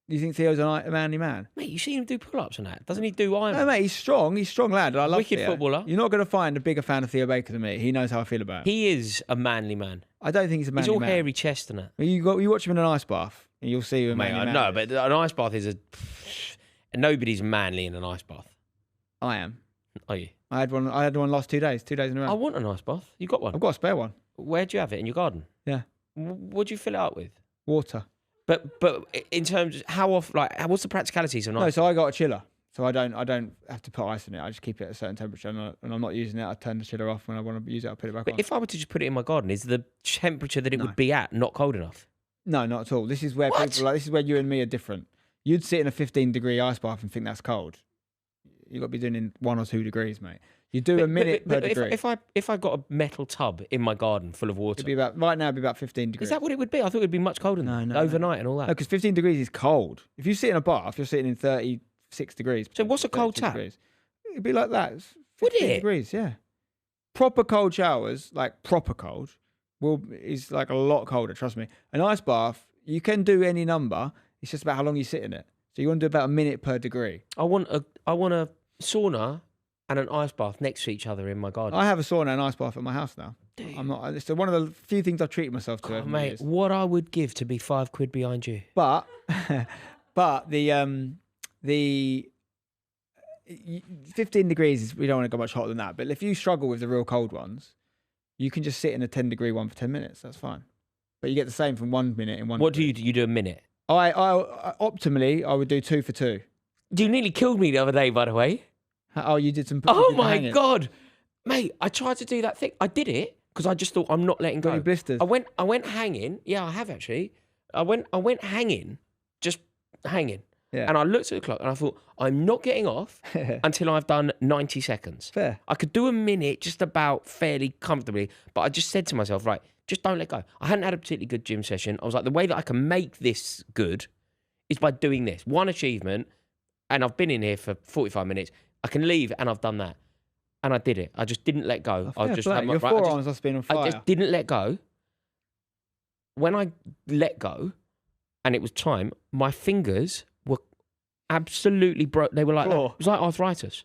[SPEAKER 1] Do you think Theo's a manly man?
[SPEAKER 2] Mate, you seen him do pull-ups and that? Doesn't he do iron?
[SPEAKER 1] No, mate, he's strong. He's a strong lad. I love
[SPEAKER 2] Wicked
[SPEAKER 1] Theo.
[SPEAKER 2] footballer.
[SPEAKER 1] You're not going to find a bigger fan of Theo Baker than me. He knows how I feel about him.
[SPEAKER 2] He is a manly man.
[SPEAKER 1] I don't think he's a manly
[SPEAKER 2] He's all
[SPEAKER 1] man.
[SPEAKER 2] hairy chest and that.
[SPEAKER 1] You watch him in an ice bath, and you'll see who a
[SPEAKER 2] Mate,
[SPEAKER 1] manly
[SPEAKER 2] I
[SPEAKER 1] man
[SPEAKER 2] know,
[SPEAKER 1] is.
[SPEAKER 2] but an ice bath is nobody's manly in an ice bath.
[SPEAKER 1] I am.
[SPEAKER 2] Are you?
[SPEAKER 1] I had one last 2 days. 2 days in a row.
[SPEAKER 2] I want an ice bath. You got one?
[SPEAKER 1] I've got a spare one.
[SPEAKER 2] Where'd you have it? In your garden?
[SPEAKER 1] Yeah.
[SPEAKER 2] What'd you fill it up with?
[SPEAKER 1] Water.
[SPEAKER 2] But in terms of how often, like, what's the practicalities of an
[SPEAKER 1] No,
[SPEAKER 2] ice?
[SPEAKER 1] so I got a chiller. So I don't have to put ice in it. I just keep it at a certain temperature, and I'm not using it. I turn the chiller off when I want to use it. I put it back
[SPEAKER 2] But
[SPEAKER 1] on.
[SPEAKER 2] if I were to just put it in my garden, is the temperature that it
[SPEAKER 1] No.
[SPEAKER 2] would be at not cold enough?
[SPEAKER 1] No, not at all. This is where
[SPEAKER 2] What?
[SPEAKER 1] this is where you and me are different. You'd sit in a 15-degree ice bath and think that's cold. You've got to be doing in 1 or 2 degrees, mate. You do a minute per degree.
[SPEAKER 2] If I got a metal tub in my garden full of water,
[SPEAKER 1] It'd be right now. It'd be about 15 degrees.
[SPEAKER 2] is that what it would be? I thought it would be much colder than
[SPEAKER 1] No,
[SPEAKER 2] that, overnight and all that.
[SPEAKER 1] No, because 15 degrees is cold. If you sit in a bath, you're sitting in 36 degrees.
[SPEAKER 2] So what's a cold
[SPEAKER 1] 32
[SPEAKER 2] tap?
[SPEAKER 1] degrees. It'd be like that. It's
[SPEAKER 2] Would
[SPEAKER 1] 15
[SPEAKER 2] it?
[SPEAKER 1] degrees, yeah. Proper cold showers, like proper cold, is like a lot colder. Trust me. An ice bath, you can do any number. It's just about how long you sit in it. So you want to do about a minute per degree.
[SPEAKER 2] I want a sauna and an ice bath next to each other in my garden.
[SPEAKER 1] I have a sauna and ice bath at my house now. I'm not. It's one of the few things I've treated myself to.
[SPEAKER 2] God,
[SPEAKER 1] over the
[SPEAKER 2] mate,
[SPEAKER 1] years.
[SPEAKER 2] what I would give to be £5 behind you.
[SPEAKER 1] But the 15 degrees is, we don't want to go much hotter than that. But if you struggle with the real cold ones, you can just sit in a 10-degree one for 10 minutes. That's fine. But you get the same from 1 minute in one.
[SPEAKER 2] What do
[SPEAKER 1] degree.
[SPEAKER 2] you do? You do a minute.
[SPEAKER 1] I optimally I would do 2 for 2.
[SPEAKER 2] You nearly killed me the other day, by the way.
[SPEAKER 1] Oh, you did some.
[SPEAKER 2] Oh
[SPEAKER 1] you did the
[SPEAKER 2] my
[SPEAKER 1] hanging.
[SPEAKER 2] God, mate! I tried to do that thing. I did it because I just thought I'm not letting
[SPEAKER 1] Got
[SPEAKER 2] go.
[SPEAKER 1] any blisters?
[SPEAKER 2] I went hanging. Yeah, I have actually. I went hanging, just hanging.
[SPEAKER 1] Yeah.
[SPEAKER 2] And I looked at the clock and I thought I'm not getting off until I've done 90 seconds.
[SPEAKER 1] Fair.
[SPEAKER 2] I could do a minute just about fairly comfortably, but I just said to myself, right, just don't let go. I hadn't had a particularly good gym session. I was like, the way that I can make this good is by doing this. One achievement, and I've been in here for 45 minutes. I can leave, and I've done that. And I did it. I just didn't let go. I
[SPEAKER 1] Fair
[SPEAKER 2] just
[SPEAKER 1] play.
[SPEAKER 2] had my,
[SPEAKER 1] Your
[SPEAKER 2] right, I just-
[SPEAKER 1] forearms must have been on fire.
[SPEAKER 2] I just didn't let go. When I let go and it was time, my fingers were absolutely broke. They were like,
[SPEAKER 1] Floor.
[SPEAKER 2] it was like arthritis.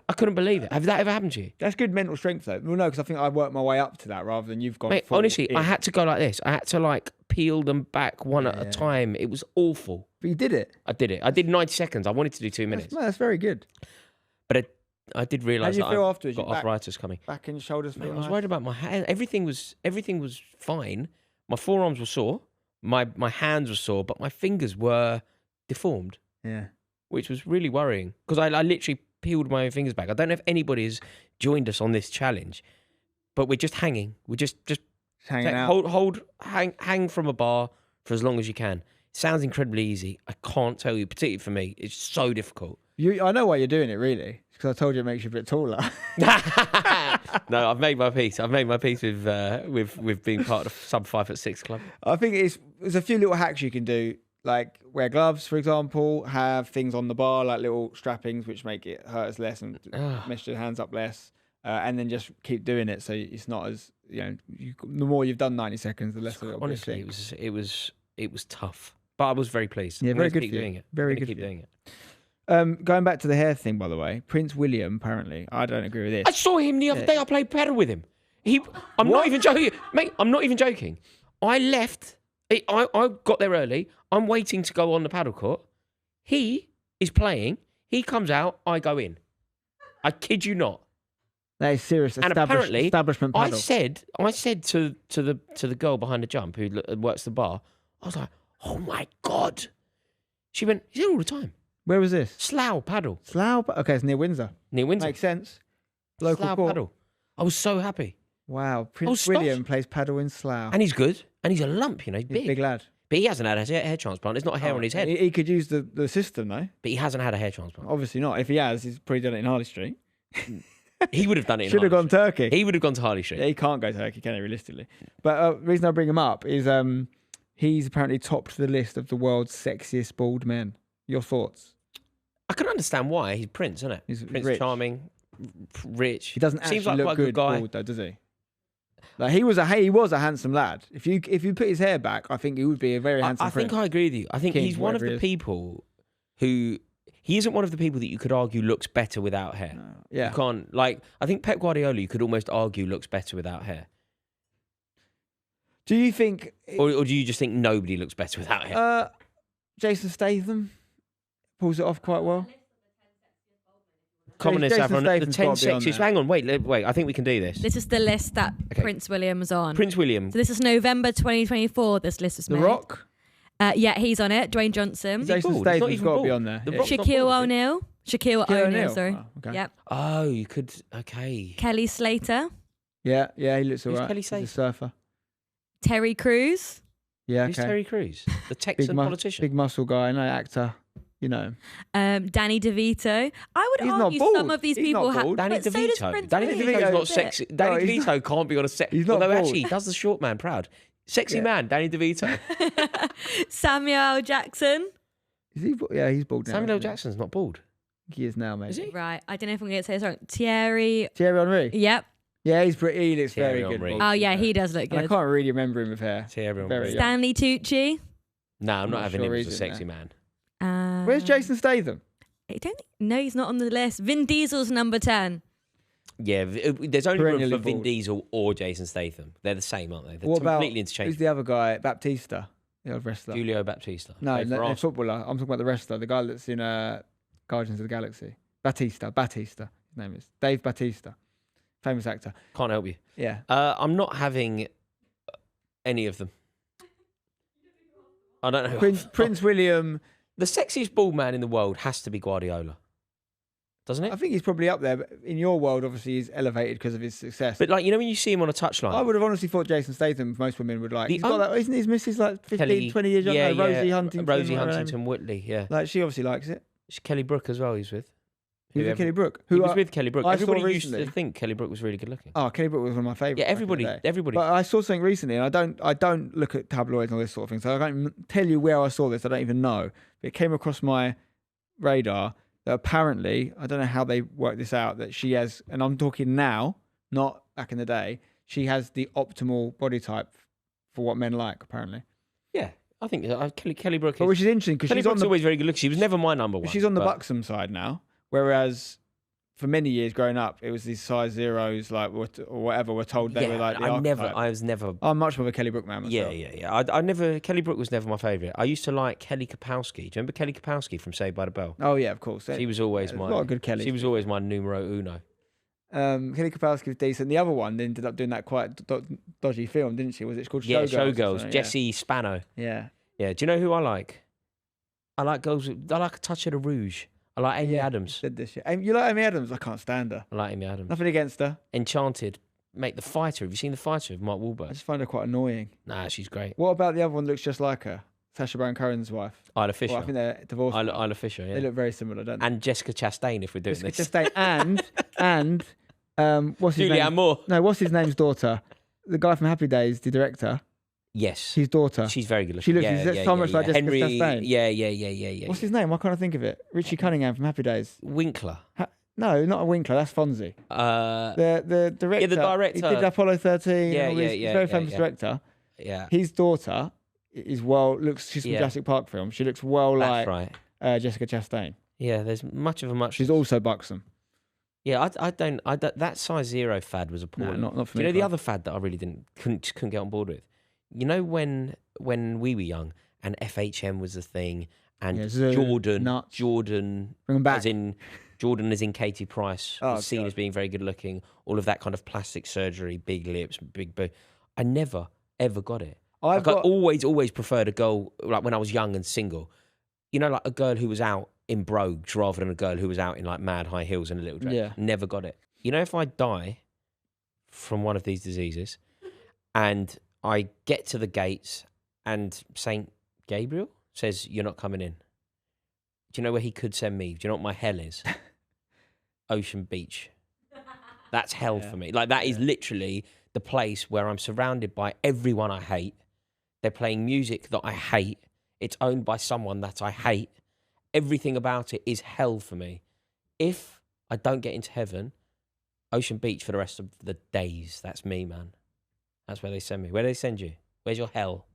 [SPEAKER 2] I couldn't believe it. Have that ever happened to you?
[SPEAKER 1] That's good mental strength, though. Well, no, because I think I worked my way up to that rather than you've gone.
[SPEAKER 2] Mate,
[SPEAKER 1] full
[SPEAKER 2] honestly,
[SPEAKER 1] in.
[SPEAKER 2] I had to go like this. I had to like peel them back one at a time. It was awful.
[SPEAKER 1] But you did it.
[SPEAKER 2] I did it. I did 90 seconds. I wanted to do 2 minutes.
[SPEAKER 1] That's very good.
[SPEAKER 2] But I did realise
[SPEAKER 1] How
[SPEAKER 2] that
[SPEAKER 1] do you feel
[SPEAKER 2] I've
[SPEAKER 1] afterwards?
[SPEAKER 2] got
[SPEAKER 1] Your back-
[SPEAKER 2] arthritis coming.
[SPEAKER 1] Back and shoulders
[SPEAKER 2] Mate,
[SPEAKER 1] feel
[SPEAKER 2] I was
[SPEAKER 1] nice?
[SPEAKER 2] worried about my hand. Everything was fine. My forearms were sore. My hands were sore, but my fingers were deformed,
[SPEAKER 1] Yeah.
[SPEAKER 2] which was really worrying because I literally peeled my own fingers back. I don't know if anybody has joined us on this challenge, but we're just hanging. We're just
[SPEAKER 1] Hanging out.
[SPEAKER 2] hang from a bar for as long as you can. It sounds incredibly easy. I can't tell you, particularly for me, it's so difficult.
[SPEAKER 1] I know why you're doing it, really. Because I told you it makes you a bit taller.
[SPEAKER 2] No, I've made my peace. I've made my peace with being part of sub 5'6" club.
[SPEAKER 1] I think there's a few little hacks you can do, like wear gloves, for example, have things on the bar, like little strappings, which make it hurt us less and mess your hands up less. And then just keep doing it. So it's not as, the more you've done 90 seconds, the less it'll
[SPEAKER 2] Honestly, it was tough. But I was very pleased.
[SPEAKER 1] Yeah,
[SPEAKER 2] I'm
[SPEAKER 1] very
[SPEAKER 2] gonna
[SPEAKER 1] good
[SPEAKER 2] keep
[SPEAKER 1] for you.
[SPEAKER 2] doing it.
[SPEAKER 1] Very
[SPEAKER 2] I'm gonna
[SPEAKER 1] good
[SPEAKER 2] keep
[SPEAKER 1] for you.
[SPEAKER 2] doing it.
[SPEAKER 1] Going back to the hair thing, by the way, Prince William, apparently, I don't agree with this.
[SPEAKER 2] I saw him the other day. I played paddle with him. I'm not even joking. Mate, I'm not even joking. I left. I got there early. I'm waiting to go on the paddle court. He is playing. He comes out. I go in. I kid you not.
[SPEAKER 1] That is serious.
[SPEAKER 2] And apparently,
[SPEAKER 1] Establishment
[SPEAKER 2] I
[SPEAKER 1] paddle.
[SPEAKER 2] said to the girl behind the jump who works the bar, I was like, oh my God. She went, he's here all the time.
[SPEAKER 1] Where was this?
[SPEAKER 2] Slough paddle.
[SPEAKER 1] Slough? Okay, it's near Windsor.
[SPEAKER 2] Near Windsor.
[SPEAKER 1] Makes sense. Local
[SPEAKER 2] Slough
[SPEAKER 1] court.
[SPEAKER 2] paddle. I was so happy.
[SPEAKER 1] Wow. Prince
[SPEAKER 2] stuffed.
[SPEAKER 1] William plays paddle in Slough.
[SPEAKER 2] And he's good. And he's a lump, he's
[SPEAKER 1] He's
[SPEAKER 2] big.
[SPEAKER 1] a big lad.
[SPEAKER 2] But he hasn't had a hair transplant. There's not a hair on his head.
[SPEAKER 1] He could use the system, though.
[SPEAKER 2] But he hasn't had a hair transplant.
[SPEAKER 1] Obviously not. If he has, he's probably done it in Harley Street.
[SPEAKER 2] He would have done it in
[SPEAKER 1] Should have
[SPEAKER 2] Harley
[SPEAKER 1] gone Turkey.
[SPEAKER 2] Street. He would have gone to Harley Street.
[SPEAKER 1] Yeah, he can't go Turkey, can he, realistically? But the reason I bring him up is he's apparently topped the list of the world's sexiest bald men. Your thoughts?
[SPEAKER 2] I can understand why. He's Prince, isn't it?
[SPEAKER 1] He's
[SPEAKER 2] Prince
[SPEAKER 1] rich.
[SPEAKER 2] Charming, rich.
[SPEAKER 1] He doesn't actually
[SPEAKER 2] Seems like
[SPEAKER 1] look
[SPEAKER 2] quite a
[SPEAKER 1] good,
[SPEAKER 2] good guy.
[SPEAKER 1] bald, though, does he? Like he was a handsome lad. If you put his hair back, I think he would be a very handsome.
[SPEAKER 2] I think
[SPEAKER 1] prince.
[SPEAKER 2] I agree with you. I think
[SPEAKER 1] King,
[SPEAKER 2] he's one of
[SPEAKER 1] whatever
[SPEAKER 2] the
[SPEAKER 1] he is.
[SPEAKER 2] people who... He isn't one of the people that you could argue looks better without hair.
[SPEAKER 1] Yeah.
[SPEAKER 2] You can't... Like, I think Pep Guardiola, you could almost argue looks better without hair.
[SPEAKER 1] Do you think?
[SPEAKER 2] Or do you just think nobody looks better without hair?
[SPEAKER 1] Jason Statham pulls it off quite well.
[SPEAKER 2] Commonest
[SPEAKER 1] Jason
[SPEAKER 2] everyone. The
[SPEAKER 1] Statham's
[SPEAKER 2] 10
[SPEAKER 1] gotta be on
[SPEAKER 2] sexiest...
[SPEAKER 1] there.
[SPEAKER 2] Hang on, wait. I think we can do this.
[SPEAKER 3] This is the list that
[SPEAKER 2] Okay.
[SPEAKER 3] Prince William was on.
[SPEAKER 2] Prince William.
[SPEAKER 3] So this is November 2024. This list was
[SPEAKER 1] The
[SPEAKER 3] made.
[SPEAKER 1] Rock.
[SPEAKER 3] Yeah, he's on it. Dwayne Johnson.
[SPEAKER 1] Jason
[SPEAKER 2] bald? He's not
[SPEAKER 1] Statham's
[SPEAKER 2] even
[SPEAKER 1] got to be
[SPEAKER 2] bald.
[SPEAKER 1] on there.
[SPEAKER 2] The
[SPEAKER 1] Yeah.
[SPEAKER 2] Rock's not
[SPEAKER 3] Shaquille
[SPEAKER 2] bald, is he?
[SPEAKER 3] O'Neal. Shaquille
[SPEAKER 1] Shaquille
[SPEAKER 3] O'Neal,
[SPEAKER 1] O'Neal.
[SPEAKER 3] sorry.
[SPEAKER 1] Oh, okay.
[SPEAKER 3] Yep.
[SPEAKER 2] Oh, you could... Okay.
[SPEAKER 3] Kelly Slater.
[SPEAKER 1] Yeah, he looks
[SPEAKER 2] Who's
[SPEAKER 1] alright.
[SPEAKER 2] Kelly
[SPEAKER 1] He's
[SPEAKER 2] Slater?
[SPEAKER 1] a surfer.
[SPEAKER 3] Terry Crews.
[SPEAKER 1] Yeah,
[SPEAKER 2] Who's
[SPEAKER 1] okay.
[SPEAKER 2] Terry Crews? The Texan politician.
[SPEAKER 1] Big muscle guy, no actor. You know.
[SPEAKER 3] Danny DeVito. I would
[SPEAKER 1] He's not
[SPEAKER 3] argue
[SPEAKER 1] bald.
[SPEAKER 3] some of these
[SPEAKER 1] He's
[SPEAKER 3] people
[SPEAKER 1] not
[SPEAKER 3] have.
[SPEAKER 1] bald.
[SPEAKER 2] Danny
[SPEAKER 3] But so does
[SPEAKER 2] DeVito.
[SPEAKER 3] Prince
[SPEAKER 2] Danny
[SPEAKER 3] William.
[SPEAKER 2] DeVito's not
[SPEAKER 3] That's it.
[SPEAKER 2] sexy.
[SPEAKER 1] No,
[SPEAKER 2] Danny
[SPEAKER 1] he's
[SPEAKER 2] DeVito can't be on a sexy.
[SPEAKER 1] He's not
[SPEAKER 2] Although
[SPEAKER 1] bald.
[SPEAKER 2] actually, he does the short man proud. Sexy
[SPEAKER 1] Yeah.
[SPEAKER 2] man, Danny DeVito.
[SPEAKER 3] Samuel L. Jackson.
[SPEAKER 1] Is he? Yeah, he's bald now.
[SPEAKER 2] Samuel L.
[SPEAKER 1] isn't he?
[SPEAKER 2] Jackson's not bald.
[SPEAKER 1] He is now, mate.
[SPEAKER 2] Is he?
[SPEAKER 3] Right. I don't know if I'm going to say this wrong. Thierry.
[SPEAKER 1] Thierry Henry.
[SPEAKER 3] Yep.
[SPEAKER 1] Yeah, he's pretty. He looks
[SPEAKER 2] Thierry
[SPEAKER 1] very good.
[SPEAKER 2] Henry.
[SPEAKER 1] bald,
[SPEAKER 3] Oh,
[SPEAKER 1] to be
[SPEAKER 3] yeah,
[SPEAKER 1] fair.
[SPEAKER 3] he does look
[SPEAKER 1] And I
[SPEAKER 3] good.
[SPEAKER 1] can't really remember him with hair.
[SPEAKER 2] Thierry
[SPEAKER 1] Very
[SPEAKER 2] Henry.
[SPEAKER 1] young.
[SPEAKER 3] Stanley Tucci.
[SPEAKER 2] No, I'm not
[SPEAKER 1] not
[SPEAKER 2] having
[SPEAKER 1] sure
[SPEAKER 2] him as a
[SPEAKER 1] he's in
[SPEAKER 2] sexy
[SPEAKER 1] there.
[SPEAKER 2] man.
[SPEAKER 1] Where's Jason Statham?
[SPEAKER 3] I don't think. No, he's not on the list. Vin Diesel's number 10.
[SPEAKER 2] Yeah, there's only room
[SPEAKER 1] Perennially
[SPEAKER 2] for Vin
[SPEAKER 1] bald.
[SPEAKER 2] Diesel or Jason Statham. They're the same, aren't they? They're
[SPEAKER 1] What about
[SPEAKER 2] completely
[SPEAKER 1] who's
[SPEAKER 2] interchangeable.
[SPEAKER 1] the other guy? Baptista, the other wrestler.
[SPEAKER 2] Julio Baptista.
[SPEAKER 1] No,
[SPEAKER 2] Played for
[SPEAKER 1] the
[SPEAKER 2] Arsenal.
[SPEAKER 1] footballer. I'm talking about the wrestler, the guy that's in Guardians of the Galaxy. Batista. His name is Dave Batista, famous actor.
[SPEAKER 2] Can't help you.
[SPEAKER 1] Yeah.
[SPEAKER 2] I'm not having any of them. I don't know.
[SPEAKER 1] Prince William.
[SPEAKER 2] The sexiest bald man in the world has to be Guardiola, doesn't
[SPEAKER 1] I
[SPEAKER 2] it?
[SPEAKER 1] think he's probably up there. But in your world, obviously, he's elevated because of his success.
[SPEAKER 2] But like, you know, when you see him on a touchline,
[SPEAKER 1] I would have honestly thought Jason Statham, most women would like.
[SPEAKER 2] The
[SPEAKER 1] He's got that, isn't his missus like 15, 20 years younger? Rosie Huntington.
[SPEAKER 2] Rosie
[SPEAKER 1] whatever her name
[SPEAKER 2] Huntington Whitley, yeah.
[SPEAKER 1] is. Like, she obviously likes it.
[SPEAKER 2] It's Kelly Brook as well. He's with.
[SPEAKER 1] He was with
[SPEAKER 2] Whoever-
[SPEAKER 1] Kelly Brook.
[SPEAKER 2] He
[SPEAKER 1] Who
[SPEAKER 2] was
[SPEAKER 1] I-
[SPEAKER 2] with Kelly Brook.
[SPEAKER 1] I saw
[SPEAKER 2] Everybody used to
[SPEAKER 1] recently.
[SPEAKER 2] think Kelly Brook was really good looking.
[SPEAKER 1] Oh, Kelly Brook was one of my favourites.
[SPEAKER 2] Yeah,
[SPEAKER 1] back in the day.
[SPEAKER 2] everybody.
[SPEAKER 1] But I saw something recently, and I don't look at tabloids and all this sort of thing, so I can't tell you where I saw this. I don't even know. But it came across my radar that apparently, I don't know how they worked this out, that she has, and I'm talking now, not back in the day, she has the optimal body type for what men like, apparently.
[SPEAKER 2] Yeah, I think Kelly Brook
[SPEAKER 1] But
[SPEAKER 2] is.
[SPEAKER 1] which is interesting because
[SPEAKER 2] Kelly
[SPEAKER 1] she's on
[SPEAKER 2] Brook's
[SPEAKER 1] the
[SPEAKER 2] always very good looking. She was never my number one.
[SPEAKER 1] she's on the
[SPEAKER 2] but-
[SPEAKER 1] buxom side now, whereas for many years growing up, it was these size zeros like or whatever were told they were like the archetype.
[SPEAKER 2] I was never.
[SPEAKER 1] I'm much more of a Kelly Brook man myself.
[SPEAKER 2] Yeah. I never. Kelly Brook was never my favourite. I used to like Kelly Kapowski. Do you remember Kelly Kapowski from Saved by the Bell?
[SPEAKER 1] Oh yeah, of course.
[SPEAKER 2] She was always
[SPEAKER 1] There's
[SPEAKER 2] my.
[SPEAKER 1] a lot of good Kellys.
[SPEAKER 2] She was always my numero uno.
[SPEAKER 1] Kelly Kapowski was decent. The other one ended up doing that quite dodgy film, didn't she? Was it called Showgirls?
[SPEAKER 2] Yeah,
[SPEAKER 1] or
[SPEAKER 2] Showgirls.
[SPEAKER 1] something?
[SPEAKER 2] Jessie Spano.
[SPEAKER 1] Yeah.
[SPEAKER 2] Yeah. Do you know who I like? I like girls. I like a touch of the rouge. I like Amy Adams.
[SPEAKER 1] Said this shit. You like Amy Adams? I can't stand her.
[SPEAKER 2] I like Amy Adams.
[SPEAKER 1] Nothing against her.
[SPEAKER 2] Enchanted. Mate, The Fighter. Have you seen The Fighter with Mark
[SPEAKER 1] I
[SPEAKER 2] Wahlberg?
[SPEAKER 1] just find her quite annoying.
[SPEAKER 2] Nah, she's great.
[SPEAKER 1] What about the other one that looks just like her? Sacha Baron Cohen's wife.
[SPEAKER 2] Isla Fisher.
[SPEAKER 1] Well, I think they're divorced.
[SPEAKER 2] Isla Fisher, yeah.
[SPEAKER 1] They look very similar, don't they?
[SPEAKER 2] And Jessica Chastain, if we're doing
[SPEAKER 1] Jessica
[SPEAKER 2] this.
[SPEAKER 1] Chastain and what's his
[SPEAKER 2] Julianne
[SPEAKER 1] name?
[SPEAKER 2] Moore.
[SPEAKER 1] No, what's his name's daughter? The guy from Happy Days, the director.
[SPEAKER 2] Yes.
[SPEAKER 1] His daughter.
[SPEAKER 2] She's very good looking.
[SPEAKER 1] She looks so much like Jessica
[SPEAKER 2] Henry,
[SPEAKER 1] Chastain.
[SPEAKER 2] Yeah.
[SPEAKER 1] What's his name? Why can't I think of it? Richie Cunningham from Happy Days.
[SPEAKER 2] Winkler.
[SPEAKER 1] No, not a Winkler. That's Fonzie. The director.
[SPEAKER 2] the director.
[SPEAKER 1] He did Apollo 13.
[SPEAKER 2] Yeah,
[SPEAKER 1] and all
[SPEAKER 2] yeah,
[SPEAKER 1] these-
[SPEAKER 2] yeah,
[SPEAKER 1] He's a very
[SPEAKER 2] yeah,
[SPEAKER 1] famous
[SPEAKER 2] yeah.
[SPEAKER 1] director.
[SPEAKER 2] Yeah.
[SPEAKER 1] His daughter is she's from
[SPEAKER 2] Yeah.
[SPEAKER 1] Jurassic Park film. She looks well
[SPEAKER 2] That's
[SPEAKER 1] like
[SPEAKER 2] right.
[SPEAKER 1] Jessica Chastain.
[SPEAKER 2] Yeah, there's much of a much.
[SPEAKER 1] She's also buxom.
[SPEAKER 2] Yeah, I don't. That size zero fad was appalling.
[SPEAKER 1] not for
[SPEAKER 2] Do
[SPEAKER 1] me.
[SPEAKER 2] you know the
[SPEAKER 1] Clive.
[SPEAKER 2] other fad that I really couldn't get on board with? You know when we were young and FHM was the thing and
[SPEAKER 1] Yeah, Zoom,
[SPEAKER 2] Jordan,
[SPEAKER 1] nuts.
[SPEAKER 2] Jordan,
[SPEAKER 1] Bring them back.
[SPEAKER 2] as in Jordan as in Katie Price
[SPEAKER 1] Oh,
[SPEAKER 2] was seen
[SPEAKER 1] God.
[SPEAKER 2] as being very good looking. All of that kind of plastic surgery, big lips, big boob. I never ever got it. I always preferred a girl like when I was young and single. You know, like a girl who was out in brogues rather than a girl who was out in like mad high heels and a little dress.
[SPEAKER 1] Yeah.
[SPEAKER 2] Never got it. You know, if I die from one of these diseases and I get to the gates and Saint Gabriel says, "You're not coming in." Do you know where he could send me? Do you know what my hell is? Ocean Beach. That's hell for me. Like that is literally the place where I'm surrounded by everyone I hate. They're playing music that I hate. It's owned by someone that I hate. Everything about it is hell for me. If I don't get into heaven, Ocean Beach for the rest of the days. That's me, man. That's where they send me. Where do they send you? Where's your hell?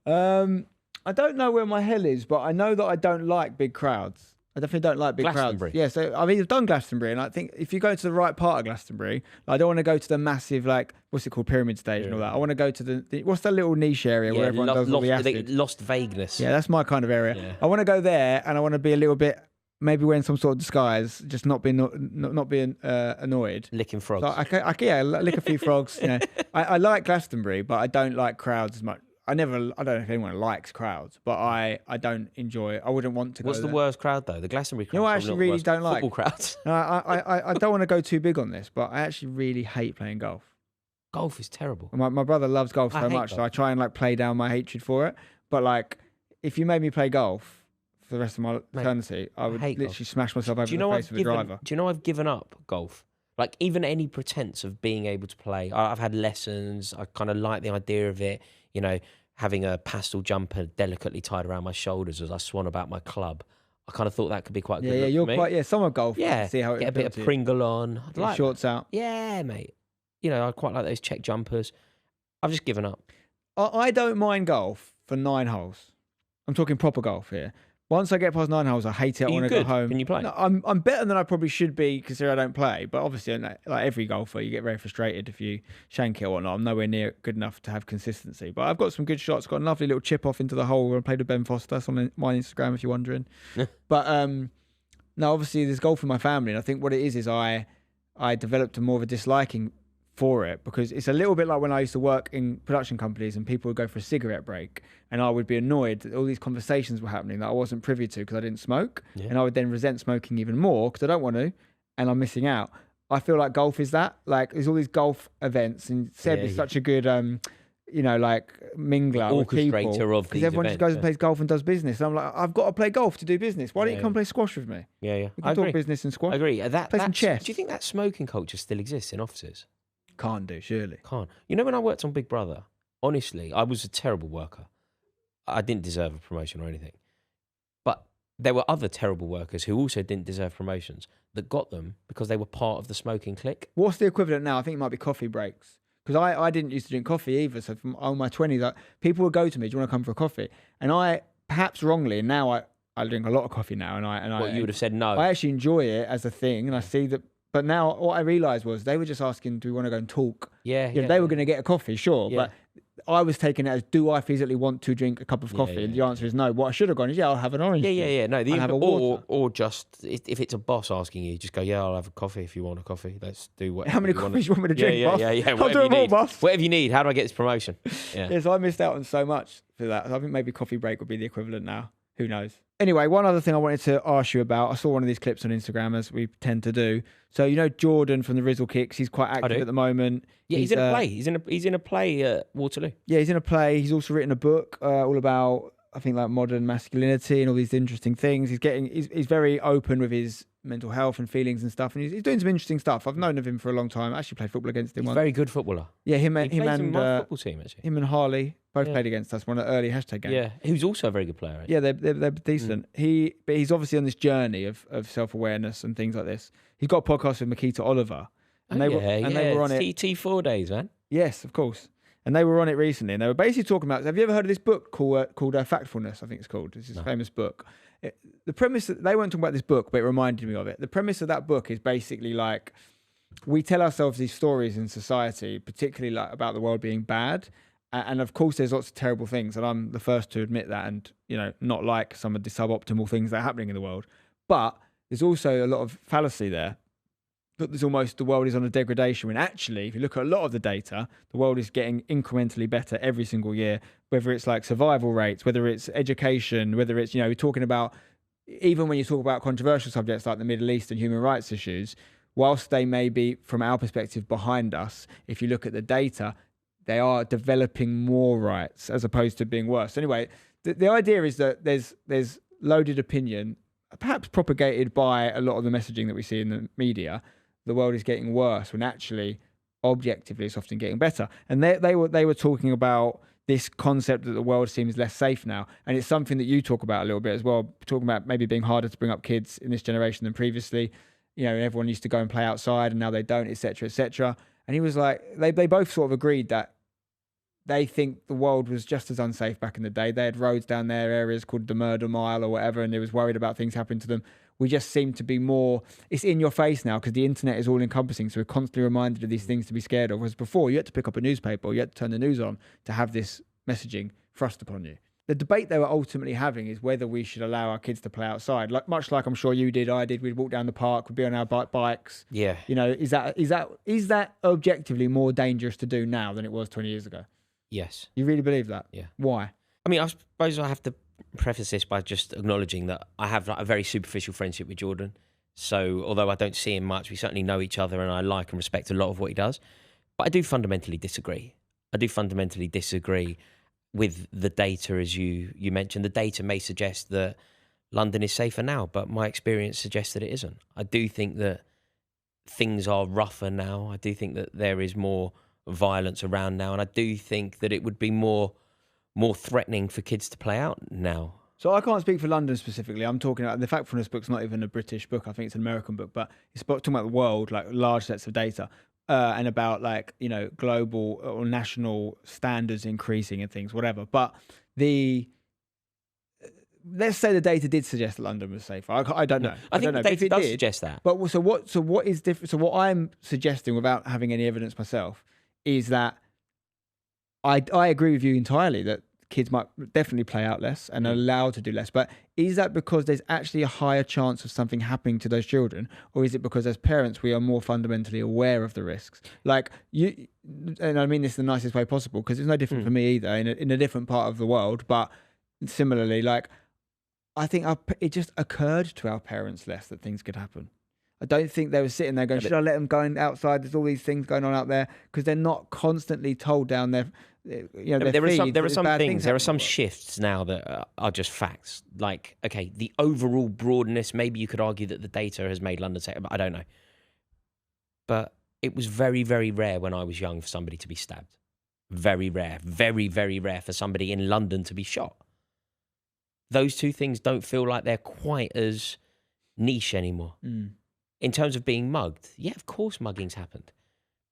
[SPEAKER 1] I don't know where my hell is, but I know that I don't like big crowds. I definitely don't like big crowds.
[SPEAKER 2] Glastonbury.
[SPEAKER 1] Yeah, so I mean, I've done Glastonbury, and I think if you go to the right part of Glastonbury, I don't want to go to the massive, like, what's it called, Pyramid Stage and all that. I want to go to the what's the little niche area where everyone does all the acid.
[SPEAKER 2] Lost vagueness.
[SPEAKER 1] Yeah, that's my kind of area.
[SPEAKER 2] Yeah.
[SPEAKER 1] I want to go there, and I want to be a little bit, maybe wearing some sort of disguise, just not being annoyed.
[SPEAKER 2] Licking frogs.
[SPEAKER 1] So I lick a few frogs. You know, I like Glastonbury, but I don't like crowds as much. I don't know if anyone likes crowds, but I don't enjoy. I wouldn't want to go.
[SPEAKER 2] What's the
[SPEAKER 1] there.
[SPEAKER 2] worst crowd though? The Glastonbury crowd.
[SPEAKER 1] You know what I actually really don't like?
[SPEAKER 2] Football crowds.
[SPEAKER 1] No, I don't want to go too big on this, but I actually really hate playing golf.
[SPEAKER 2] Golf is terrible.
[SPEAKER 1] My brother loves golf
[SPEAKER 2] I
[SPEAKER 1] so
[SPEAKER 2] hate
[SPEAKER 1] much, so
[SPEAKER 2] golf.
[SPEAKER 1] I try and like play down my hatred for it. But like, if you made me play golf for the rest of my eternity, I would
[SPEAKER 2] hate
[SPEAKER 1] literally
[SPEAKER 2] golf.
[SPEAKER 1] smash myself over the face with a driver.
[SPEAKER 2] Do you know I've given up golf? Like even any pretense of being able to play. I've had lessons. I kind of like the idea of it. You know, having a pastel jumper delicately tied around my shoulders as I swan about my club. I kind of thought that could be quite good.
[SPEAKER 1] Yeah,
[SPEAKER 2] look
[SPEAKER 1] you're
[SPEAKER 2] for me.
[SPEAKER 1] quite summer golf.
[SPEAKER 2] Yeah,
[SPEAKER 1] See how it
[SPEAKER 2] get a bit
[SPEAKER 1] appealed
[SPEAKER 2] of
[SPEAKER 1] to
[SPEAKER 2] Pringle on. I'd
[SPEAKER 1] you.
[SPEAKER 2] like
[SPEAKER 1] Shorts out.
[SPEAKER 2] Yeah, mate. You know, I quite like those check jumpers. I've just given up.
[SPEAKER 1] I don't mind golf for 9 holes. I'm talking proper golf here. Once I get past 9 holes, I hate it. I
[SPEAKER 2] Are you
[SPEAKER 1] want to go
[SPEAKER 2] good?
[SPEAKER 1] home.
[SPEAKER 2] Can you play?
[SPEAKER 1] No, I'm better than I probably should be considering I don't play. But obviously, like every golfer, you get very frustrated if you shank it or not. I'm nowhere near good enough to have consistency. But I've got some good shots. Got a lovely little chip off into the hole where I played with Ben Foster. That's on my Instagram if you're wondering. But no, obviously there's golf in my family, and I think what it is I developed a more of a disliking for it because it's a little bit like when I used to work in production companies and people would go for a cigarette break and I would be annoyed that all these conversations were happening that I wasn't privy to because I didn't smoke, and I would then resent smoking even more because I don't want to and I'm missing out. I feel like golf is that. Like there's all these golf events and Seb is such a good you know, like mingler with people
[SPEAKER 2] Orchestrator of
[SPEAKER 1] because
[SPEAKER 2] these
[SPEAKER 1] everyone just
[SPEAKER 2] events,
[SPEAKER 1] goes and plays golf and does business. And I'm like, I've got to play golf to do business. Why don't you come play squash with me?
[SPEAKER 2] Yeah.
[SPEAKER 1] We
[SPEAKER 2] I
[SPEAKER 1] can talk
[SPEAKER 2] agree.
[SPEAKER 1] business and squash.
[SPEAKER 2] I agree.
[SPEAKER 1] Play some chess.
[SPEAKER 2] Do you think that smoking culture still exists in offices?
[SPEAKER 1] Can't do, surely.
[SPEAKER 2] Can't. You know, when I worked on Big Brother, honestly, I was a terrible worker. I didn't deserve a promotion or anything. But there were other terrible workers who also didn't deserve promotions that got them because they were part of the smoking clique.
[SPEAKER 1] What's the equivalent now? I think it might be coffee breaks. Because I didn't used to drink coffee either. So from all my 20s, like, people would go to me, do you want to come for a coffee? And I, perhaps wrongly, and now I drink a lot of coffee now.
[SPEAKER 2] What, you would have said no?
[SPEAKER 1] I actually enjoy it as a thing. And I see that. But now what I realised was they were just asking, do we want to go and talk?
[SPEAKER 2] Yeah.
[SPEAKER 1] They were going to get a coffee, sure.
[SPEAKER 2] Yeah.
[SPEAKER 1] But I was taking it as, do I physically want to drink a cup of coffee? And the answer is no. What I should have gone is, I'll have an orange.
[SPEAKER 2] Yeah. No,
[SPEAKER 1] I'll have a water.
[SPEAKER 2] or just if it's a boss asking you, just go, I'll have a coffee if you want a coffee. Let's do whatever.
[SPEAKER 1] How many coffees do you want me to drink, boss?
[SPEAKER 2] Yeah.
[SPEAKER 1] I'll do it all, boss.
[SPEAKER 2] Whatever you need. How do I get this promotion? Yeah.
[SPEAKER 1] So I missed out on so much for that. I think maybe coffee break would be the equivalent now. Who knows? Anyway, one other thing I wanted to ask you about. I saw one of these clips on Instagram, as we tend to do. So Jordan from the Rizzle Kicks, he's quite active at the moment.
[SPEAKER 2] Yeah, he's in a play. He's in a play at Waterloo.
[SPEAKER 1] Yeah, he's in a play. He's also written a book all about, I think, like modern masculinity and all these interesting things. He's very open with his mental health and feelings and stuff, and he's doing some interesting stuff. I've known of him for a long time. I actually played football against him
[SPEAKER 2] He's
[SPEAKER 1] once.
[SPEAKER 2] Very good footballer.
[SPEAKER 1] Yeah, him
[SPEAKER 2] my
[SPEAKER 1] and
[SPEAKER 2] football team actually.
[SPEAKER 1] him and Harley both played against us. One of the early hashtag games.
[SPEAKER 2] Yeah, who's also a very good player. Actually.
[SPEAKER 1] Yeah, they're decent. But he's obviously on this journey of self-awareness and things like this. He's got a podcast with Makita Oliver, and they were on it.
[SPEAKER 2] T4 days, man.
[SPEAKER 1] Yes, of course. And they were on it recently, and they were basically talking about. Have you ever heard of this book called Factfulness? I think it's called. It's this famous book. The premise that they weren't talking about this book, but it reminded me of it. The premise of that book is basically like we tell ourselves these stories in society, particularly like about the world being bad. And of course, there's lots of terrible things, and I'm the first to admit that, and not like some of the suboptimal things that are happening in the world. But there's also a lot of fallacy there. That there's almost the world is on a degradation, when actually, if you look at a lot of the data, the world is getting incrementally better every single year. Whether it's like survival rates, whether it's education, whether it's we're talking about, even when you talk about controversial subjects like the Middle East and human rights issues, whilst they may be from our perspective behind us, if you look at the data, they are developing more rights as opposed to being worse. Anyway, the idea is that there's loaded opinion, perhaps propagated by a lot of the messaging that we see in the media. The world is getting worse when actually, objectively, it's often getting better. And they were talking about this concept that the world seems less safe now, and it's something that you talk about a little bit as well. Talking about maybe being harder to bring up kids in this generation than previously. Everyone used to go and play outside, and now they don't, etc., etc. And he was like, they both sort of agreed that they think the world was just as unsafe back in the day. They had roads down their areas called the Murder Mile or whatever, and they was worried about things happening to them. We just seem to be more, it's in your face now because the internet is all encompassing. So we're constantly reminded of these things to be scared of. Whereas before, you had to pick up a newspaper or you had to turn the news on to have this messaging thrust upon you. The debate they were ultimately having is whether we should allow our kids to play outside, much like I'm sure you did, I did. We'd walk down the park, we'd be on our bikes.
[SPEAKER 2] Yeah.
[SPEAKER 1] Is that objectively more dangerous to do now than it was 20 years ago?
[SPEAKER 2] Yes.
[SPEAKER 1] You really believe that?
[SPEAKER 2] Yeah.
[SPEAKER 1] Why?
[SPEAKER 2] I mean, I suppose I have to preface this by just acknowledging that I have a very superficial friendship with Jordan. So although I don't see him much, we certainly know each other and I like and respect a lot of what he does. But I do fundamentally disagree. With the data, as you mentioned. The data may suggest that London is safer now, but my experience suggests that it isn't. I do think that things are rougher now. I do think that there is more violence around now, and I do think that it would be more threatening for kids to play out now.
[SPEAKER 1] So I can't speak for London specifically. I'm talking about the Factfulness book's not even a British book. I think it's an American book, but it's talking about the world, like large sets of data. And about global or national standards increasing and things, whatever. But let's say the data did suggest that London was safer. I don't know.
[SPEAKER 2] I think
[SPEAKER 1] don't
[SPEAKER 2] the
[SPEAKER 1] know.
[SPEAKER 2] data does suggest that.
[SPEAKER 1] But so what is different? So what I'm suggesting, without having any evidence myself, is that I agree with you entirely that kids might definitely play out less and are allowed to do less. But is that because there's actually a higher chance of something happening to those children? Or is it because as parents, we are more fundamentally aware of the risks? Like you, and I mean this in the nicest way possible, because it's no different for me either in a different part of the world. But similarly, I think it just occurred to our parents less that things could happen. I don't think they were sitting there going, should I let them go outside? There's all these things going on out there, because they're not constantly told down there. There
[SPEAKER 2] are some things. There are some shifts now that are just facts. Like, okay, the overall broadness. Maybe you could argue that the data has made London safer, but I don't know. But it was very, very rare when I was young for somebody to be stabbed. Very rare, very, very rare for somebody in London to be shot. Those two things don't feel like they're quite as niche anymore. In terms of being mugged, yeah, of course mugging's happened,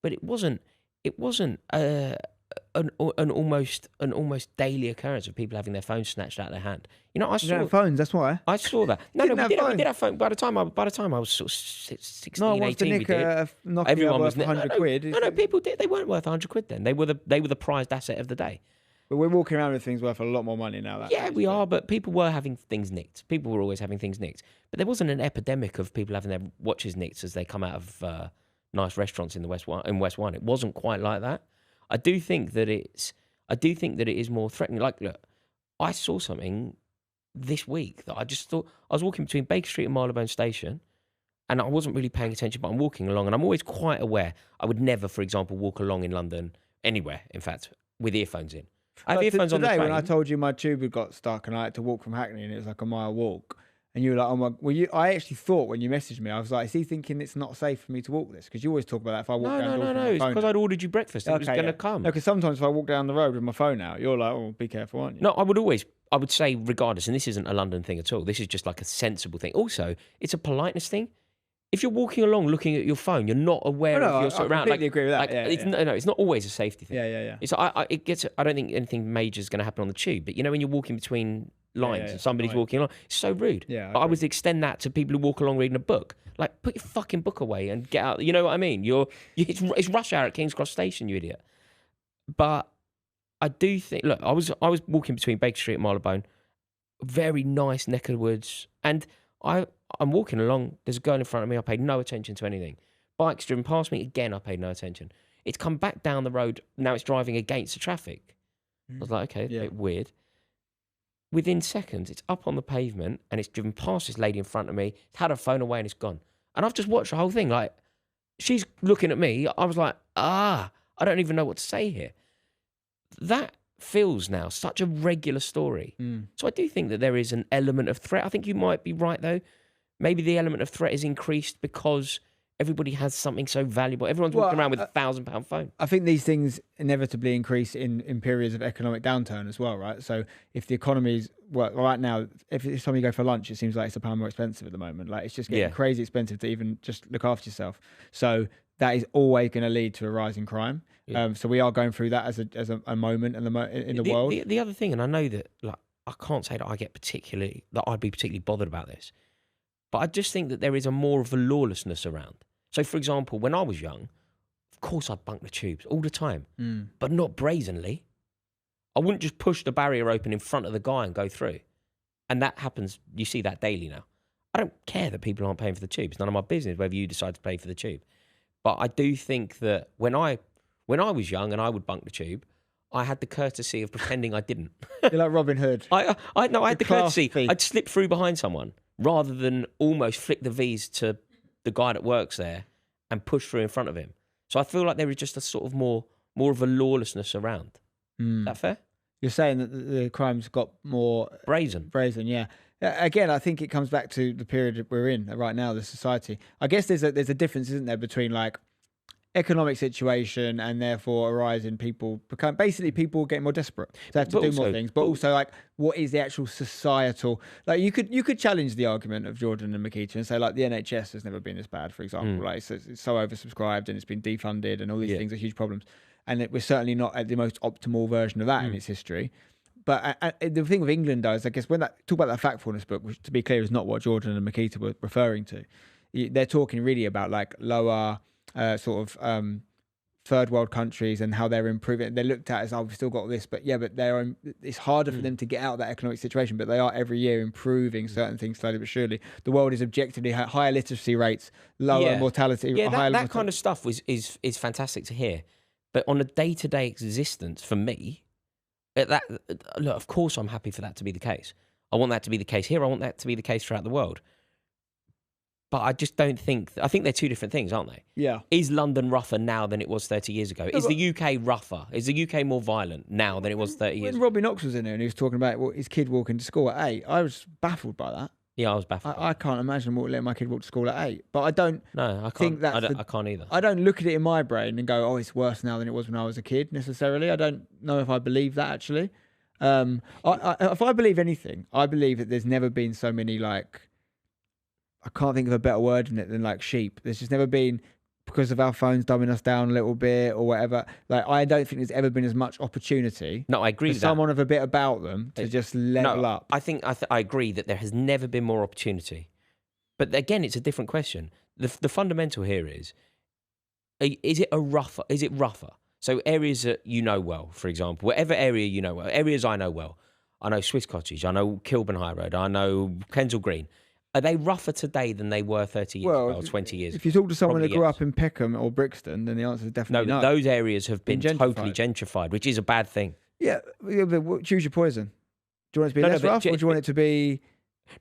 [SPEAKER 2] but it wasn't it wasn't an almost daily occurrence of people having their phones snatched out of their hand. You know,
[SPEAKER 1] You don't have phones, that's why.
[SPEAKER 2] I saw that. No,
[SPEAKER 1] Didn't
[SPEAKER 2] we
[SPEAKER 1] have
[SPEAKER 2] did. We
[SPEAKER 1] phones.
[SPEAKER 2] did have phone. By the time I was sort of 16,
[SPEAKER 1] No one wants to
[SPEAKER 2] 18, we
[SPEAKER 1] nick
[SPEAKER 2] did.
[SPEAKER 1] a Nokia
[SPEAKER 2] Everyone
[SPEAKER 1] worth
[SPEAKER 2] was
[SPEAKER 1] 100
[SPEAKER 2] no,
[SPEAKER 1] quid.
[SPEAKER 2] No, people did. They weren't worth 100 quid then. They were the prized asset of the day.
[SPEAKER 1] But we're walking around with things worth a lot more money now. That
[SPEAKER 2] Yeah,
[SPEAKER 1] days,
[SPEAKER 2] we
[SPEAKER 1] but-
[SPEAKER 2] are, but people were having things nicked. People were always having things nicked. But there wasn't an epidemic of people having their watches nicked as they come out of nice restaurants in West One. It wasn't quite like that. I do think that it is more threatening. Like, look, I saw something this week that I just thought. I was walking between Baker Street and Marylebone Station, and I wasn't really paying attention, but I'm walking along, and I'm always quite aware. I would never, for example, walk along in London, anywhere, in fact, with earphones in. I have
[SPEAKER 1] Like
[SPEAKER 2] earphones on the
[SPEAKER 1] today
[SPEAKER 2] train.
[SPEAKER 1] when I told you my tube had got stuck and I had to walk from Hackney and it was like a mile walk, and you were like, "Oh my!" Well, I actually thought when you messaged me, I was like, "Is he thinking it's not safe for me to walk this?" Because you always talk about that if I walk down the road.
[SPEAKER 2] No. It's because I'd ordered you breakfast. It was going to come.
[SPEAKER 1] No, because sometimes if I walk down the road with my phone out, you're like, "Oh, be careful, aren't you?"
[SPEAKER 2] No, I would say regardless, and this isn't a London thing at all. This is just like a sensible thing. Also, it's a politeness thing. If you're walking along looking at your phone, you're not aware
[SPEAKER 1] No,
[SPEAKER 2] of your
[SPEAKER 1] I
[SPEAKER 2] surroundings.
[SPEAKER 1] completely agree with that. Yeah,
[SPEAKER 2] it's,
[SPEAKER 1] yeah.
[SPEAKER 2] No, it's not always a safety thing.
[SPEAKER 1] Yeah.
[SPEAKER 2] It's I don't think anything major is going to happen on the tube. But you know when you're walking between lines
[SPEAKER 1] yeah,
[SPEAKER 2] and somebody's
[SPEAKER 1] right.
[SPEAKER 2] walking along, it's so rude.
[SPEAKER 1] Yeah, I
[SPEAKER 2] But I
[SPEAKER 1] agree.
[SPEAKER 2] would extend that to people who walk along reading a book. Like, put your fucking book away and get out. You know what I mean? It's rush hour at King's Cross Station, you idiot. But I do think. Look, I was walking between Baker Street and Marylebone, very nice neck of the woods, and I'm walking along. There's a girl in front of me. I paid no attention to anything. Bike's driven past me again. I paid no attention. It's come back down the road. Now it's driving against the traffic. I was like, okay,
[SPEAKER 1] Yeah.
[SPEAKER 2] a bit weird. Within seconds, it's up on the pavement and it's driven past this lady in front of me. It's had her phone away and it's gone. And I've just watched the whole thing. Like, she's looking at me. I was like, I don't even know what to say here. That feels now such a regular story. So I do think that there is an element of threat. I think you might be right, though. Maybe the element of threat is increased because everybody has something so valuable. Everyone's walking around with a £1,000 phone.
[SPEAKER 1] I think these things inevitably increase in periods of economic downturn as well, right? So if the economy's right now, if it's time you go for lunch, it seems like it's £1 more expensive at the moment. Like it's just getting crazy expensive to even just look after yourself. So that is always going to lead to a rise in crime.
[SPEAKER 2] Yeah.
[SPEAKER 1] So we are going through that as a moment in the world.
[SPEAKER 2] The other thing, and I know that like I can't say that I'd be particularly bothered about this, but I just think that there is more of a lawlessness around. So, for example, when I was young, of course I'd bunk the tubes all the time, but not brazenly. I wouldn't just push the barrier open in front of the guy and go through. And that happens, you see that daily now. I don't care that people aren't paying for the tube. It's none of my business whether you decide to pay for the tube. But I do think that when I was young and I would bunk the tube, I had the courtesy of pretending I didn't.
[SPEAKER 1] You're like Robin Hood.
[SPEAKER 2] I had the
[SPEAKER 1] class
[SPEAKER 2] courtesy.
[SPEAKER 1] thief.
[SPEAKER 2] I'd slip through behind someone rather than almost flick the V's to the guy that works there and push through in front of him. So I feel like there is just a sort of more of a lawlessness around. Is that fair?
[SPEAKER 1] You're saying that the crimes got more
[SPEAKER 2] Brazen.
[SPEAKER 1] yeah. Again, I think it comes back to the period we're in right now, the society. I guess there's a difference, isn't there, between like economic situation and therefore a rise in people people getting more desperate. They have to do more things, but also like what is the actual societal, like you could challenge the argument of Jordan and Makita and say like the NHS has never been this bad, for example. Like it's so oversubscribed and it's been defunded and all these things are huge problems. And we're certainly not at the most optimal version of that in its history. But the thing with England does, I guess, talk about that Factfulness book, which to be clear is not what Jordan and Makita were referring to. They're talking really about like lower third world countries and how they're improving. They're looked at as, we've still got this, but it's harder for them to get out of that economic situation, but they are every year improving certain things slowly but surely. The world is objectively higher literacy rates, lower mortality.
[SPEAKER 2] Yeah, that kind of stuff is fantastic to hear. But on a day-to-day existence, for me, look, of course I'm happy for that to be the case. I want that to be the case here. I want that to be the case throughout the world. But I just don't think... I think they're two different things, aren't they?
[SPEAKER 1] Yeah.
[SPEAKER 2] Is London rougher now than it was 30 years ago? Is the UK rougher? Is the UK more violent now than it was 30 years
[SPEAKER 1] When
[SPEAKER 2] ago?
[SPEAKER 1] Robbie Knox was in there and he was talking about his kid walking to school at 8, I was baffled by that.
[SPEAKER 2] Yeah, I was baffled.
[SPEAKER 1] I can't imagine letting my kid walk to school at 8. But I don't
[SPEAKER 2] No, I can't.
[SPEAKER 1] think that's
[SPEAKER 2] I can't either.
[SPEAKER 1] I don't look at it in my brain and go, oh, it's worse now than it was when I was a kid, necessarily. I don't know if I believe that, actually. If I believe anything, I believe that there's never been so many, like... I can't think of a better word in it than like sheep. There's just never been because of our phones dumbing us down a little bit or whatever. Like, I don't think there's ever been as much opportunity
[SPEAKER 2] No, I agree
[SPEAKER 1] for
[SPEAKER 2] with that.
[SPEAKER 1] someone of a bit about them to just level up.
[SPEAKER 2] I think I agree that there has never been more opportunity. But again, it's a different question. The fundamental here is it rougher? Is it rougher? So areas that you know well, for example, whatever area you know well, areas I know well. I know Swiss Cottage, I know Kilburn High Road, I know Kensal Green. Are they rougher today than they were 30 years ago or 20 years ago?
[SPEAKER 1] If you talk to someone that
[SPEAKER 2] Probably
[SPEAKER 1] grew
[SPEAKER 2] yes.
[SPEAKER 1] up in Peckham or Brixton, then the answer is definitely no.
[SPEAKER 2] No, those areas have been totally
[SPEAKER 1] gentrified.
[SPEAKER 2] gentrified, which is a bad thing.
[SPEAKER 1] Yeah, but choose your poison. Do you want it to be
[SPEAKER 2] No,
[SPEAKER 1] less
[SPEAKER 2] but
[SPEAKER 1] rough, or do you want it to be?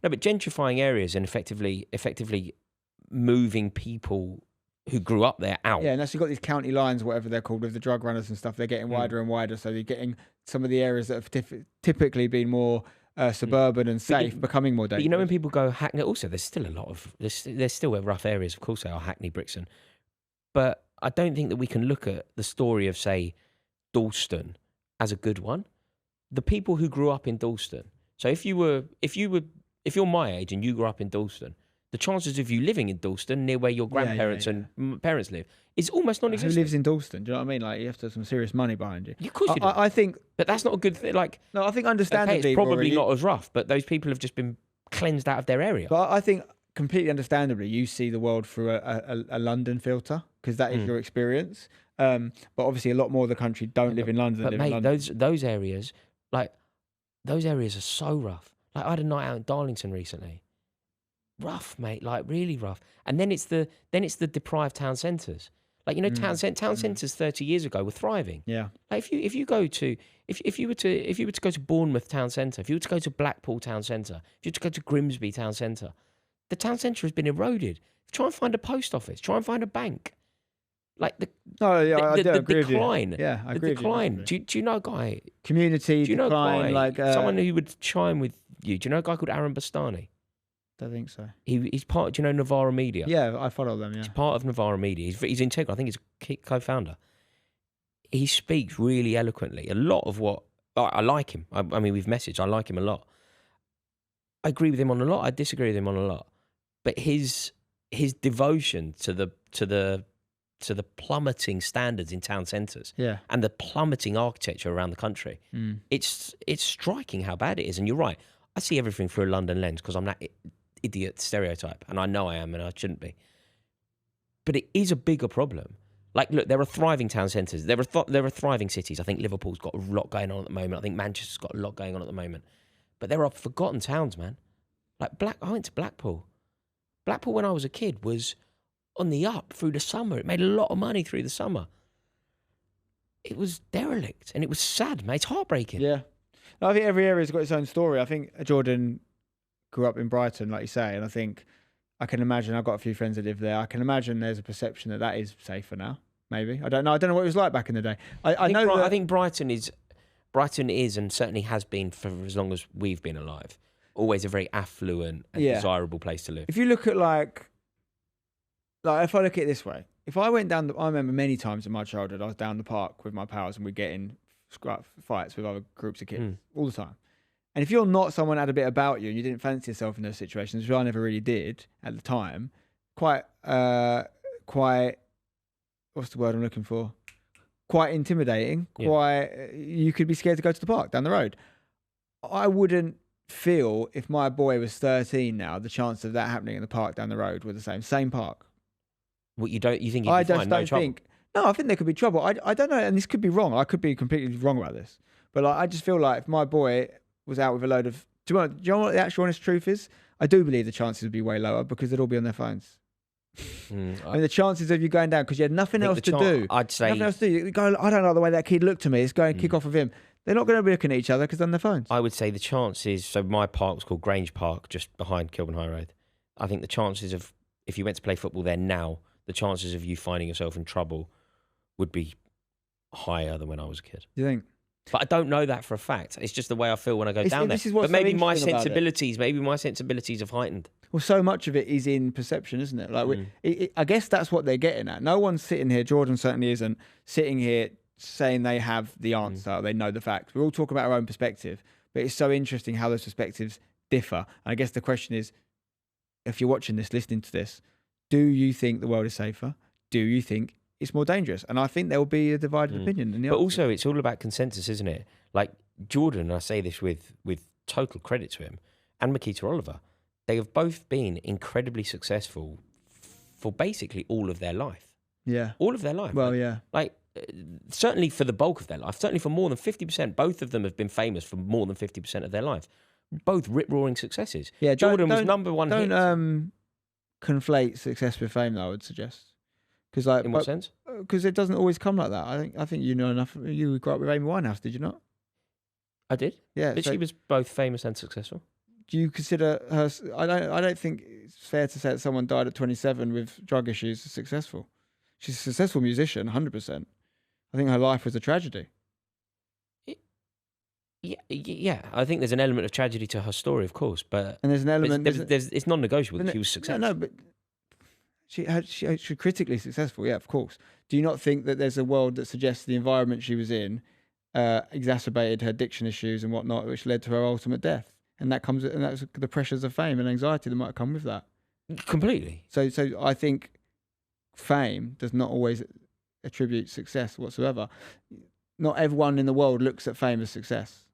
[SPEAKER 2] No, but gentrifying areas and effectively moving people who grew up there out.
[SPEAKER 1] Yeah, and that's, you've got these county lines, whatever they're called, with the drug runners and stuff. They're getting wider and wider, so you're getting some of the areas that have typically been more suburban and safe becoming more dangerous.
[SPEAKER 2] But you know, when people go Hackney, also there's still a lot of there's still rough areas. Of course, there are Hackney, Brixton, but I don't think that we can look at the story of, say, Dalston as a good one. The people who grew up in Dalston. So if you're my age and you grew up in Dalston, the chances of you living in Dalston, near where your grandparents and parents live, is almost non-existent.
[SPEAKER 1] Who lives in Dalston? Do you know what I mean? Like, you have to have some serious money behind you.
[SPEAKER 2] Of course you do.
[SPEAKER 1] I think,
[SPEAKER 2] but that's not a good thing. Like,
[SPEAKER 1] no, I think understandably,
[SPEAKER 2] okay, it's probably
[SPEAKER 1] Rory,
[SPEAKER 2] not as rough, but those people have just been cleansed out of their area.
[SPEAKER 1] But I think completely understandably, you see the world through a London filter, because that is your experience. But obviously, a lot more of the country don't live in London.
[SPEAKER 2] But
[SPEAKER 1] live
[SPEAKER 2] mate,
[SPEAKER 1] in London.
[SPEAKER 2] those areas, like, those areas are so rough. Like, I had a night out in Darlington recently. Rough, mate, like really rough. And then it's the deprived town centres. Like, you know, town centres 30 years ago were thriving.
[SPEAKER 1] Yeah.
[SPEAKER 2] Like, if you were to go to Bournemouth town centre, if you were to go to Blackpool town centre, if you were to go to Grimsby town centre, the town centre has been eroded. Try and find a post office. Try and find a bank. Like the decline.
[SPEAKER 1] Yeah, I agree.
[SPEAKER 2] The decline. Do you know a guy?
[SPEAKER 1] Community
[SPEAKER 2] Do you know
[SPEAKER 1] decline,
[SPEAKER 2] a guy?
[SPEAKER 1] like
[SPEAKER 2] Someone who would chime with you. Do you know a guy called Aaron Bastani?
[SPEAKER 1] I think so.
[SPEAKER 2] He's part. Do you know Novara Media?
[SPEAKER 1] Yeah, I follow them. Yeah,
[SPEAKER 2] He's part of Novara Media. He's integral. I think he's a co-founder. He speaks really eloquently. A lot of what I like him. I mean, we've messaged. I like him a lot. I agree with him on a lot. I disagree with him on a lot. But his devotion to the plummeting standards in town centres, and the plummeting architecture around the country, it's striking how bad it is. And you're right. I see everything through a London lens because I'm that idiot stereotype, and I know I am, and I shouldn't be. But it is a bigger problem. Like, look, there are thriving town centres. There are thriving cities. I think Liverpool's got a lot going on at the moment. I think Manchester's got a lot going on at the moment. But there are forgotten towns, man. Like I went to Blackpool. Blackpool, when I was a kid, was on the up through the summer. It made a lot of money through the summer. It was derelict, and it was sad, mate. It's heartbreaking.
[SPEAKER 1] Yeah. No, I think every area's got its own story. I think Jordan grew up in Brighton, like you say, and I think I can imagine, I've got a few friends that live there. I can imagine there's a perception that is safer now. Maybe. I don't know. I don't know what it was like back in the day. I
[SPEAKER 2] think Brighton is, and certainly has been for as long as we've been alive, always a very affluent and desirable place to live.
[SPEAKER 1] If you look at like if I look at it this way, if I went down, I remember many times in my childhood, I was down the park with my pals and we'd get in fights with other groups of kids all the time. And if you're not someone that had a bit about you and you didn't fancy yourself in those situations, which I never really did at the time, quite, what's the word I'm looking for? Quite intimidating. You could be scared to go to the park down the road. I wouldn't feel, if my boy was 13 now, the chance of that happening in the park down the road were the same park.
[SPEAKER 2] What you think? You'd be
[SPEAKER 1] I
[SPEAKER 2] fine,
[SPEAKER 1] just
[SPEAKER 2] no
[SPEAKER 1] don't
[SPEAKER 2] trouble?
[SPEAKER 1] think. No, I think there could be trouble. I don't know, and this could be wrong. I could be completely wrong about this, but I just feel like if my boy was out with a load of, do you know what the actual honest truth is? I do believe the chances would be way lower because they'd all be on their phones. I mean, the chances of you going down because you had nothing else to do.
[SPEAKER 2] I'd say
[SPEAKER 1] nothing else to do. You go, I don't like the way that kid looked to me. Let's go and kick off with him. They're not going to be looking at each other because they're on their phones.
[SPEAKER 2] I would say the chances. So my park was called Grange Park, just behind Kilburn High Road. I think the chances of, if you went to play football there now, the chances of you finding yourself in trouble would be higher than when I was a kid.
[SPEAKER 1] Do you think?
[SPEAKER 2] But I don't know that for a fact. It's just the way I feel when I go down there. But maybe my sensibilities have heightened.
[SPEAKER 1] Well, so much of it is in perception, isn't it? Like, I guess that's what they're getting at. No one's sitting here, Jordan certainly isn't, sitting here saying they have the answer, they know the facts. We all talk about our own perspective, but it's so interesting how those perspectives differ. And I guess the question is, if you're watching this, listening to this, do you think the world is safer? do you think it's more dangerous? And I think there will be a divided opinion. In the
[SPEAKER 2] But
[SPEAKER 1] answer.
[SPEAKER 2] also, it's all about consensus, isn't it? Like Jordan, I say this with total credit to him, and Makita Oliver, they have both been incredibly successful for basically all of their life.
[SPEAKER 1] Yeah.
[SPEAKER 2] All of their life.
[SPEAKER 1] Well, yeah.
[SPEAKER 2] Like, certainly for the bulk of their life, certainly for more than 50%, both of them have been famous for more than 50% of their life. Both rip-roaring successes.
[SPEAKER 1] Yeah,
[SPEAKER 2] Jordan was number one hit.
[SPEAKER 1] Don't conflate success with fame, though, I would suggest. Because like,
[SPEAKER 2] In what sense?
[SPEAKER 1] Because it doesn't always come like that. I think you know enough. You grew up with Amy Winehouse, did you not?
[SPEAKER 2] I did.
[SPEAKER 1] Yeah.
[SPEAKER 2] But
[SPEAKER 1] So
[SPEAKER 2] she was both famous and successful.
[SPEAKER 1] do you consider her? I don't think it's fair to say that someone died at 27 with drug issues is successful. She's a successful musician, 100%. I think her life was a tragedy.
[SPEAKER 2] Yeah. I think there's an element of tragedy to her story, of course, but
[SPEAKER 1] And there's an element.
[SPEAKER 2] it's non-negotiable that
[SPEAKER 1] Isn't
[SPEAKER 2] she
[SPEAKER 1] it?
[SPEAKER 2] was successful.
[SPEAKER 1] No, but she critically successful. Yeah, of course. Do you not think that there's a world that suggests the environment she was in exacerbated her addiction issues and whatnot, which led to her ultimate death? And that's the pressures of fame and anxiety that might come with that.
[SPEAKER 2] Completely.
[SPEAKER 1] So I think fame does not always attribute success whatsoever. Not everyone in the world looks at fame as success.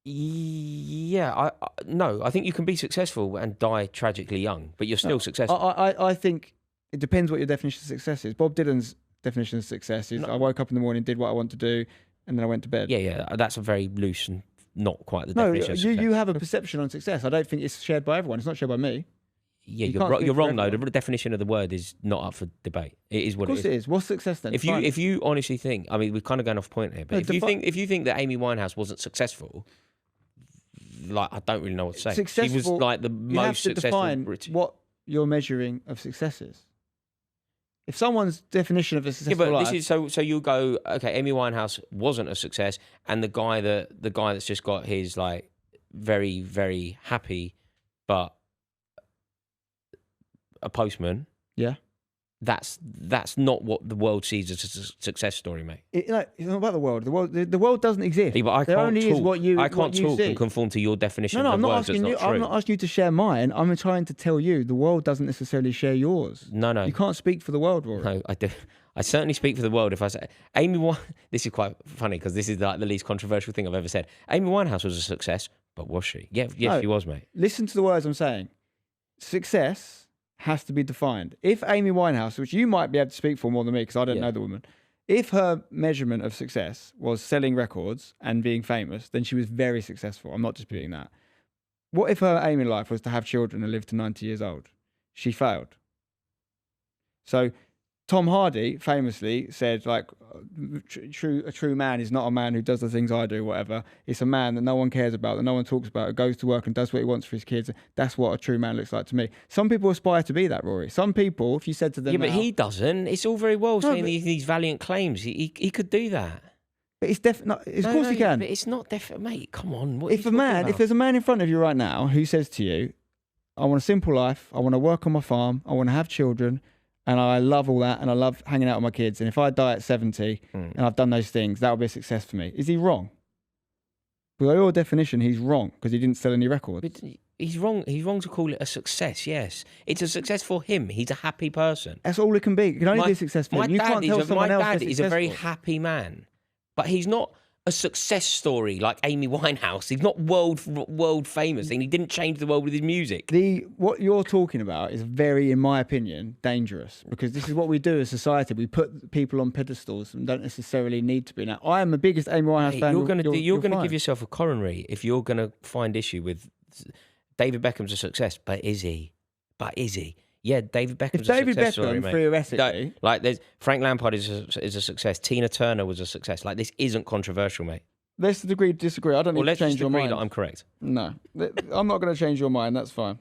[SPEAKER 2] Yeah, no, I think you can be successful and die tragically young, but you're still successful.
[SPEAKER 1] I think it depends what your definition of success is. Bob Dylan's definition of success is I woke up in the morning, did what I want to do, and then I went to bed.
[SPEAKER 2] Yeah, that's a very loose and not quite the definition of success.
[SPEAKER 1] You have a perception on success. I don't think it's shared by everyone. It's not shared by me.
[SPEAKER 2] Yeah,
[SPEAKER 1] You
[SPEAKER 2] you're,
[SPEAKER 1] can't
[SPEAKER 2] ro-
[SPEAKER 1] speak
[SPEAKER 2] you're
[SPEAKER 1] for
[SPEAKER 2] wrong though.
[SPEAKER 1] everyone.
[SPEAKER 2] The definition of the word is not up for debate. It is
[SPEAKER 1] Of
[SPEAKER 2] what
[SPEAKER 1] course
[SPEAKER 2] it
[SPEAKER 1] it
[SPEAKER 2] is.
[SPEAKER 1] is. What's success then?
[SPEAKER 2] If you honestly think, I mean, we're kind of going off point here, but
[SPEAKER 1] No,
[SPEAKER 2] if you think that Amy Winehouse wasn't successful, like I don't really know what to say. She was
[SPEAKER 1] Successful-
[SPEAKER 2] like the
[SPEAKER 1] you have
[SPEAKER 2] most
[SPEAKER 1] to
[SPEAKER 2] successful
[SPEAKER 1] define
[SPEAKER 2] British.
[SPEAKER 1] what your measuring of success is. If someone's definition of a
[SPEAKER 2] Yeah,
[SPEAKER 1] successful
[SPEAKER 2] but
[SPEAKER 1] life,
[SPEAKER 2] this is so you go, okay, Amy Winehouse wasn't a success, and the guy that's just got his like very, very happy, but a postman.
[SPEAKER 1] yeah.
[SPEAKER 2] That's not what the world sees as a success story, mate.
[SPEAKER 1] It's not about the world. The world doesn't exist.
[SPEAKER 2] Yeah, but I
[SPEAKER 1] there
[SPEAKER 2] can't
[SPEAKER 1] only
[SPEAKER 2] talk.
[SPEAKER 1] is what you
[SPEAKER 2] I can't
[SPEAKER 1] what you
[SPEAKER 2] talk
[SPEAKER 1] see.
[SPEAKER 2] and conform to your definition
[SPEAKER 1] No,
[SPEAKER 2] of
[SPEAKER 1] I'm not
[SPEAKER 2] words.
[SPEAKER 1] asking you.
[SPEAKER 2] That's not
[SPEAKER 1] I'm
[SPEAKER 2] true.
[SPEAKER 1] not asking you to share mine. I'm trying to tell you the world doesn't necessarily share yours.
[SPEAKER 2] No.
[SPEAKER 1] You can't speak for the world, Rory.
[SPEAKER 2] No, I do. I certainly speak for the world if I say Amy Wine. This is quite funny because this is like the least controversial thing I've ever said. Amy Winehouse was a success, but was she? Yeah, yes,
[SPEAKER 1] No.
[SPEAKER 2] she was, mate.
[SPEAKER 1] Listen to the words I'm saying. Success has to be defined. If Amy Winehouse, which you might be able to speak for more than me because I don't
[SPEAKER 2] Yeah.
[SPEAKER 1] know the woman, if her measurement of success was selling records and being famous, then she was very successful. I'm not disputing that. What if her aim in life was to have children and live to 90 years old? She failed. So Tom Hardy famously said, like, a true man is not a man who does the things I do, whatever. It's a man that no one cares about, that no one talks about, who goes to work and does what he wants for his kids. That's what a true man looks like to me. Some people aspire to be that, Rory. Some people, if you said to them,
[SPEAKER 2] Yeah, but
[SPEAKER 1] now,
[SPEAKER 2] he doesn't. It's all very well
[SPEAKER 1] No,
[SPEAKER 2] saying
[SPEAKER 1] but-
[SPEAKER 2] these valiant claims. He could do that.
[SPEAKER 1] but it's definitely, of course he can.
[SPEAKER 2] But it's not definite, mate. Come on. What are
[SPEAKER 1] If
[SPEAKER 2] you
[SPEAKER 1] a man,
[SPEAKER 2] talking
[SPEAKER 1] if
[SPEAKER 2] about?
[SPEAKER 1] there's a man in front of you right now who says to you, I want a simple life, I want to work on my farm, I want to have children, and I love all that, and I love hanging out with my kids, and if I die at 70 and I've done those things, that'll be a success for me. Is he wrong? By your definition, he's wrong because he didn't sell any records.
[SPEAKER 2] But he's wrong. He's wrong to call it a success. Yes, it's a success for him. He's a happy person.
[SPEAKER 1] That's all it can be. It can only be a success for
[SPEAKER 2] My
[SPEAKER 1] him. You can't tell someone
[SPEAKER 2] my
[SPEAKER 1] else
[SPEAKER 2] dad
[SPEAKER 1] they're
[SPEAKER 2] is a very
[SPEAKER 1] successful.
[SPEAKER 2] happy man, but he's not a success story like Amy Winehouse. He's not world famous, and he didn't change the world with his music.
[SPEAKER 1] What you're talking about is very, in my opinion, dangerous because this is what we do as society. We put people on pedestals and don't necessarily need to be. Now, I am the biggest Amy Winehouse
[SPEAKER 2] Hey,
[SPEAKER 1] fan.
[SPEAKER 2] you're going to
[SPEAKER 1] fine.
[SPEAKER 2] give yourself a coronary if you're going to find issue with David Beckham's a success, but is he? Yeah, David Beckham's
[SPEAKER 1] If David
[SPEAKER 2] a success story,
[SPEAKER 1] Beckham,
[SPEAKER 2] mate.
[SPEAKER 1] theoretically,
[SPEAKER 2] Like there's Frank Lampard is a success. Tina Turner was a success. Like this isn't controversial, mate.
[SPEAKER 1] let's disagree. I don't
[SPEAKER 2] Well,
[SPEAKER 1] need to
[SPEAKER 2] let's
[SPEAKER 1] change
[SPEAKER 2] just
[SPEAKER 1] your
[SPEAKER 2] agree
[SPEAKER 1] mind.
[SPEAKER 2] that I'm correct.
[SPEAKER 1] No, I'm not going to change your mind. That's fine.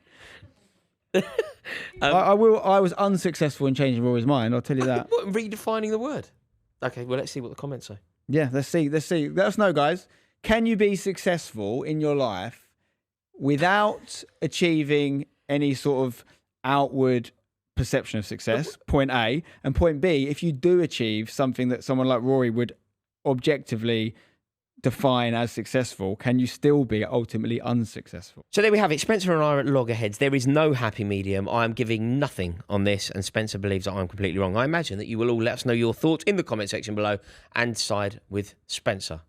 [SPEAKER 1] I will. I was unsuccessful in changing Rory's mind. I'll tell you that.
[SPEAKER 2] What, redefining the word? Okay, well, let's see what the comments say.
[SPEAKER 1] Yeah, let's see. Let us know, guys. Can you be successful in your life without achieving any sort of outward perception of success? Point A. And point B, if you do achieve something that someone like Rory would objectively define as successful, can you still be ultimately unsuccessful?
[SPEAKER 2] So there we have it. Spencer and I are at loggerheads. There is no happy medium. I am giving nothing on this, and Spencer believes that I'm completely wrong. I imagine that you will all let us know your thoughts in the comment section below and side with Spencer.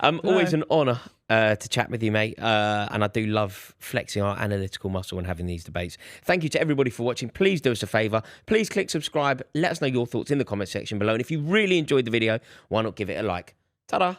[SPEAKER 2] Always an honour to chat with you, mate. And I do love flexing our analytical muscle and having these debates. Thank you to everybody for watching. Please do us a favour. Please click subscribe. Let us know your thoughts in the comment section below. And if you really enjoyed the video, why not give it a like? Ta-da!